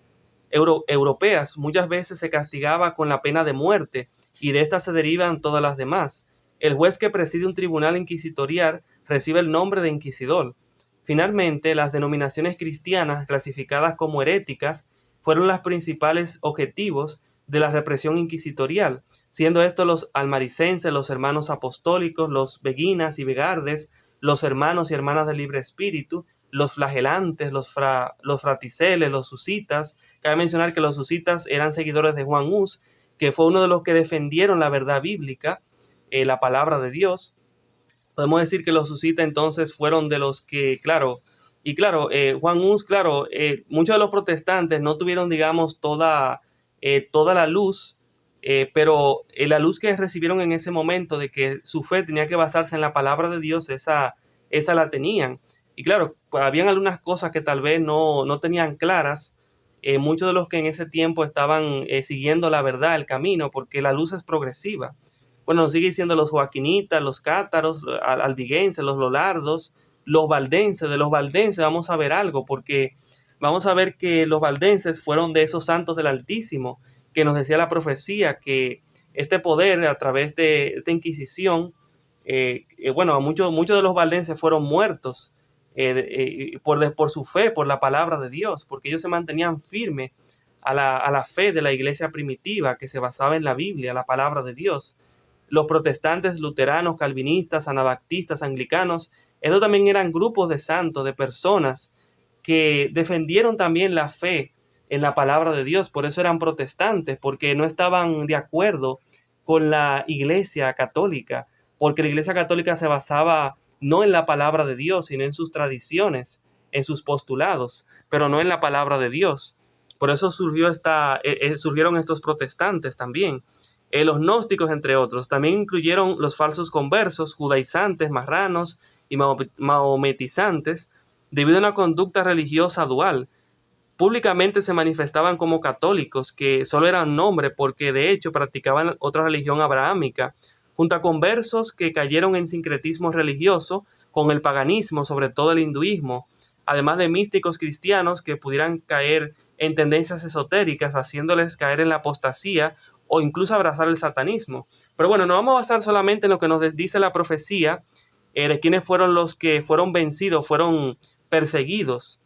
Europeas, muchas veces se castigaba con la pena de muerte, y de esta se derivan todas las demás. El juez que preside un tribunal inquisitorial recibe el nombre de inquisidor. Finalmente, las denominaciones cristianas, clasificadas como heréticas, fueron los principales objetivos de la represión inquisitorial, siendo estos los almaricenses, los hermanos apostólicos, los beguinas y begardes, los hermanos y hermanas del libre espíritu, los flagelantes, los fraticeles, los susitas. Cabe mencionar que los susitas eran seguidores de Juan Hus, que fue uno de los que defendieron la verdad bíblica, la palabra de Dios. Podemos decir que los susitas entonces fueron de los que, Juan Hus, muchos de los protestantes no tuvieron, digamos, toda la luz, pero la luz que recibieron en ese momento de que su fe tenía que basarse en la palabra de Dios, esa la tenían. Y claro, pues, habían algunas cosas que tal vez no tenían claras, muchos de los que en ese tiempo estaban siguiendo la verdad, el camino, porque la luz es progresiva. Bueno, nos sigue diciendo los joaquinitas, los cátaros, albiguenses, los lolardos, los valdenses. De los valdenses vamos a ver algo, porque vamos a ver que los valdenses fueron de esos santos del Altísimo, que nos decía la profecía que este poder a través de esta Inquisición, muchos de los valdenses fueron muertos por su fe, por la palabra de Dios, porque ellos se mantenían firmes a la fe de la iglesia primitiva que se basaba en la Biblia, la palabra de Dios. Los protestantes, luteranos, calvinistas, anabaptistas, anglicanos, estos también eran grupos de santos, de personas que defendieron también la fe en la palabra de Dios. Por eso eran protestantes, porque no estaban de acuerdo con la iglesia católica, porque la iglesia católica se basaba no en la palabra de Dios, sino en sus tradiciones, en sus postulados, pero no en la palabra de Dios. Por eso surgieron estos protestantes también. Los gnósticos, entre otros, también incluyeron los falsos conversos, judaizantes, marranos y maometizantes, debido a una conducta religiosa dual. Públicamente se manifestaban como católicos, que solo eran nombre porque de hecho practicaban otra religión abrahámica, junto a conversos que cayeron en sincretismo religioso con el paganismo, sobre todo el hinduismo, además de místicos cristianos que pudieran caer en tendencias esotéricas, haciéndoles caer en la apostasía o incluso abrazar el satanismo. Pero bueno, no vamos a basar solamente en lo que nos dice la profecía, ¿Quiénes fueron los que fueron vencidos, fueron perseguidos?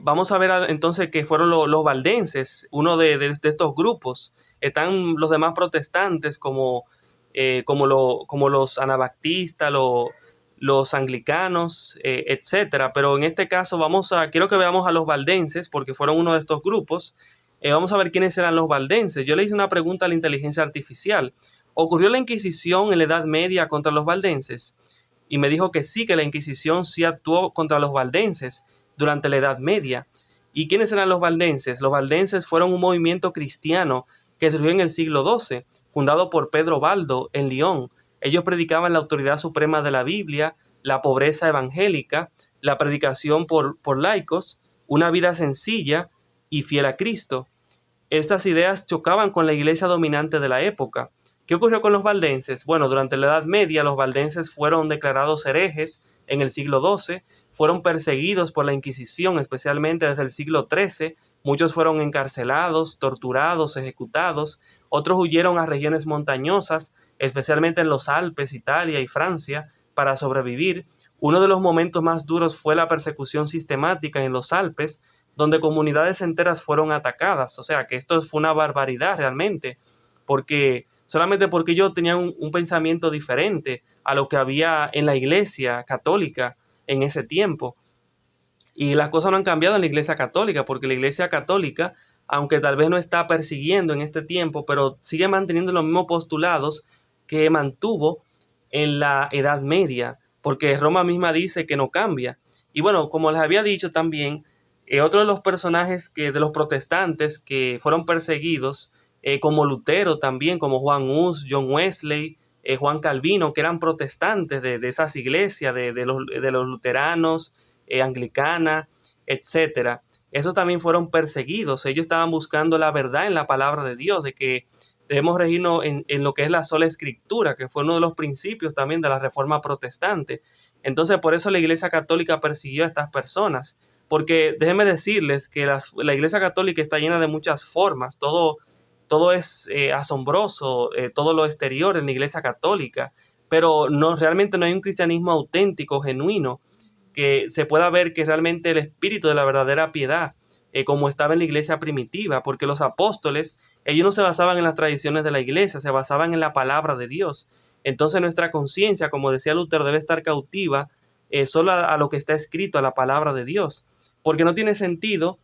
Vamos a ver entonces que fueron los valdenses, uno de estos grupos. Están los demás protestantes como los anabaptistas, los anglicanos, etcétera. Pero en este caso quiero que veamos a los valdenses porque fueron uno de estos grupos. Vamos a ver quiénes eran los valdenses. Yo le hice una pregunta a la inteligencia artificial. ¿Ocurrió la Inquisición en la Edad Media contra los valdenses? Y me dijo que sí, que la Inquisición sí actuó contra los valdenses durante la Edad Media. ¿Y quiénes eran los valdenses? Los valdenses fueron un movimiento cristiano que surgió en el siglo XII, fundado por Pedro Baldo en Lyon. Ellos predicaban la autoridad suprema de la Biblia, la pobreza evangélica, la predicación por laicos, una vida sencilla y fiel a Cristo. Estas ideas chocaban con la iglesia dominante de la época. ¿Qué ocurrió con los valdenses? Bueno, durante la Edad Media los valdenses fueron declarados herejes en el siglo XII, fueron perseguidos por la Inquisición, especialmente desde el siglo XIII. Muchos fueron encarcelados, torturados, ejecutados. Otros huyeron a regiones montañosas, especialmente en los Alpes, Italia y Francia, para sobrevivir. Uno de los momentos más duros fue la persecución sistemática en los Alpes, donde comunidades enteras fueron atacadas. O sea, que esto fue una barbaridad realmente, solamente porque ellos tenían un pensamiento diferente a lo que había en la iglesia católica en ese tiempo. Y las cosas no han cambiado en la iglesia católica, porque la iglesia católica, aunque tal vez no está persiguiendo en este tiempo, pero sigue manteniendo los mismos postulados que mantuvo en la Edad Media, porque Roma misma dice que no cambia. Y bueno, como les había dicho también, otro de los personajes de los protestantes que fueron perseguidos, como Lutero también, como Juan Hus, John Wesley, Juan Calvino, que eran protestantes de esas iglesias, de los luteranos, anglicana, etcétera. Esos también fueron perseguidos. Ellos estaban buscando la verdad en la palabra de Dios, de que debemos regirnos en lo que es la sola escritura, que fue uno de los principios también de la Reforma Protestante. Entonces, por eso la Iglesia Católica persiguió a estas personas, porque déjenme decirles que la Iglesia Católica está llena de muchas formas, todo es asombroso, todo lo exterior en la Iglesia Católica, pero realmente no hay un cristianismo auténtico, genuino, que se pueda ver que realmente el espíritu de la verdadera piedad, como estaba en la iglesia primitiva, porque los apóstoles, ellos no se basaban en las tradiciones de la iglesia, se basaban en la palabra de Dios. Entonces nuestra conciencia, como decía Lutero, debe estar cautiva solo a lo que está escrito, a la palabra de Dios, porque no tiene sentido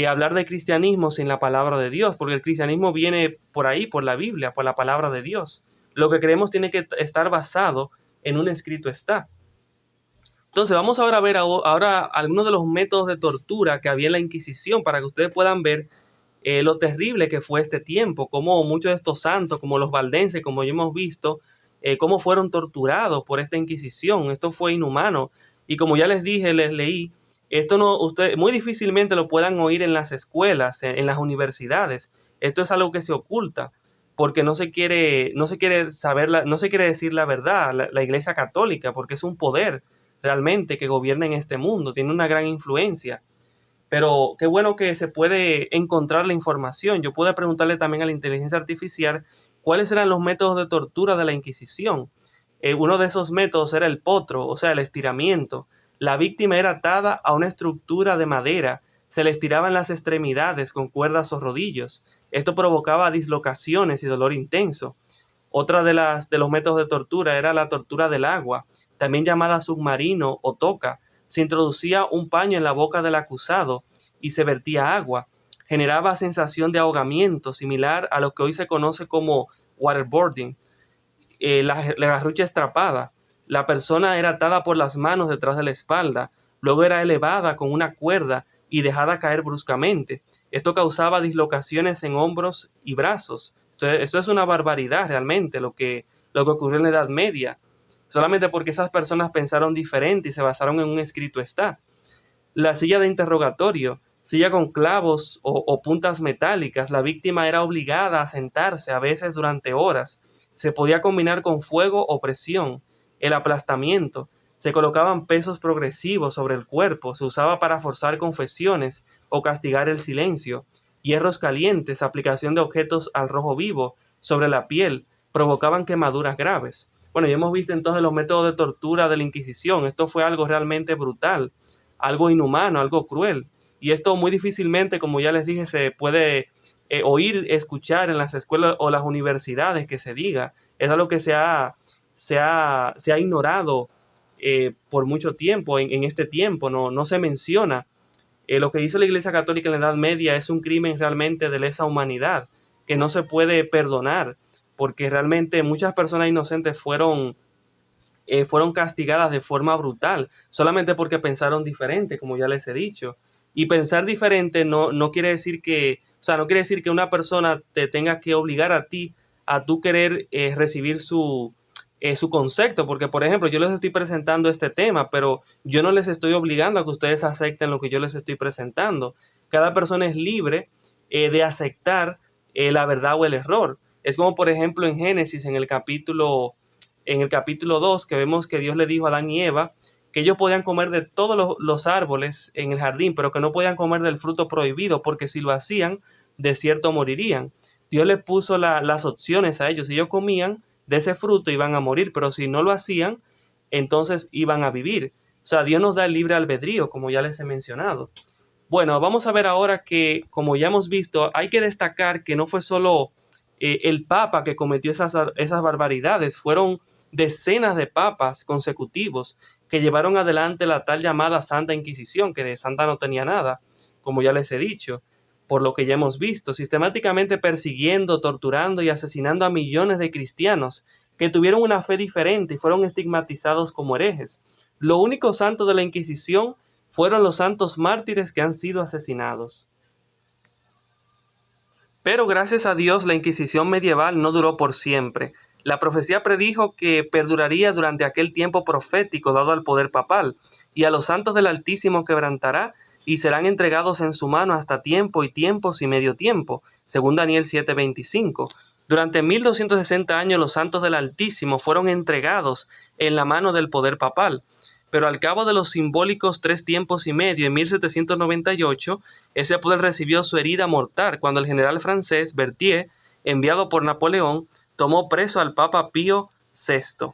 hablar de cristianismo sin la palabra de Dios, porque el cristianismo viene por ahí, por la Biblia, por la palabra de Dios. Lo que creemos tiene que estar basado en un escrito está. Entonces vamos ahora a ver ahora algunos de los métodos de tortura que había en la Inquisición para que ustedes puedan ver lo terrible que fue este tiempo, cómo muchos de estos santos, como los valdenses, como ya hemos visto, cómo fueron torturados por esta Inquisición. Esto fue inhumano y como ya les dije, les leí, esto no, ustedes muy difícilmente lo puedan oír en las escuelas, en las universidades. Esto es algo que se oculta porque no se quiere saber, no se quiere decir la verdad, la Iglesia Católica, porque es un poder realmente que gobierna en este mundo, tiene una gran influencia. Pero qué bueno que se puede encontrar la información. Yo pude preguntarle también a la inteligencia artificial cuáles eran los métodos de tortura de la Inquisición. Uno de esos métodos era el potro, o sea, el estiramiento. La víctima era atada a una estructura de madera, se le estiraban las extremidades con cuerdas o rodillos. Esto provocaba dislocaciones y dolor intenso. Otra de los métodos de tortura era la tortura del agua, también llamada submarino o toca. Se introducía un paño en la boca del acusado y se vertía agua. Generaba sensación de ahogamiento similar a lo que hoy se conoce como waterboarding. La garrucha estrapada. La persona era atada por las manos detrás de la espalda, luego era elevada con una cuerda y dejada caer bruscamente. Esto causaba dislocaciones en hombros y brazos. Esto es una barbaridad realmente lo que ocurrió en la Edad Media, solamente porque esas personas pensaron diferente y se basaron en un escrito está. La silla de interrogatorio, silla con clavos o puntas metálicas, la víctima era obligada a sentarse a veces durante horas. Se podía combinar con fuego o presión. El aplastamiento, se colocaban pesos progresivos sobre el cuerpo, se usaba para forzar confesiones o castigar el silencio. Hierros calientes, aplicación de objetos al rojo vivo sobre la piel, provocaban quemaduras graves. Bueno, ya hemos visto entonces los métodos de tortura de la Inquisición. Esto fue algo realmente brutal, algo inhumano, algo cruel. Y esto muy difícilmente, como ya les dije, se puede oír, escuchar en las escuelas o las universidades que se diga. Es algo que se ha ignorado por mucho tiempo, en este tiempo, no se menciona. Lo que hizo la Iglesia Católica en la Edad Media es un crimen realmente de lesa humanidad, que no se puede perdonar, porque realmente muchas personas inocentes fueron castigadas de forma brutal, solamente porque pensaron diferente, como ya les he dicho. Y pensar diferente no quiere decir que, o sea, no quiere decir que una persona te tenga que obligar a ti a tú querer recibir su concepto, porque por ejemplo, yo les estoy presentando este tema, pero yo no les estoy obligando a que ustedes acepten lo que yo les estoy presentando. Cada persona es libre de aceptar la verdad o el error. Es como por ejemplo en Génesis, en el capítulo 2, que vemos que Dios le dijo a Adán y Eva que ellos podían comer de todos los árboles en el jardín, pero que no podían comer del fruto prohibido, porque si lo hacían, de cierto morirían. Dios les puso las opciones a ellos. Si ellos comían de ese fruto, iban a morir, pero si no lo hacían, entonces iban a vivir. O sea, Dios nos da el libre albedrío, como ya les he mencionado. Bueno, vamos a ver ahora que, como ya hemos visto, hay que destacar que no fue solo el Papa que cometió esas barbaridades, fueron decenas de papas consecutivos que llevaron adelante la tal llamada Santa Inquisición, que de santa no tenía nada, como ya les he dicho, por lo que ya hemos visto, sistemáticamente persiguiendo, torturando y asesinando a millones de cristianos que tuvieron una fe diferente y fueron estigmatizados como herejes. Lo único santo de la Inquisición fueron los santos mártires que han sido asesinados. Pero gracias a Dios la Inquisición medieval no duró por siempre. La profecía predijo que perduraría durante aquel tiempo profético dado al poder papal, y a los santos del Altísimo quebrantará y serán entregados en su mano hasta tiempo y tiempos y medio tiempo, según Daniel 7:25. Durante 1260 años los santos del Altísimo fueron entregados en la mano del poder papal, pero al cabo de los simbólicos 3 tiempos y medio, en 1798, ese poder recibió su herida mortal cuando el general francés Berthier, enviado por Napoleón, tomó preso al Papa Pío VI.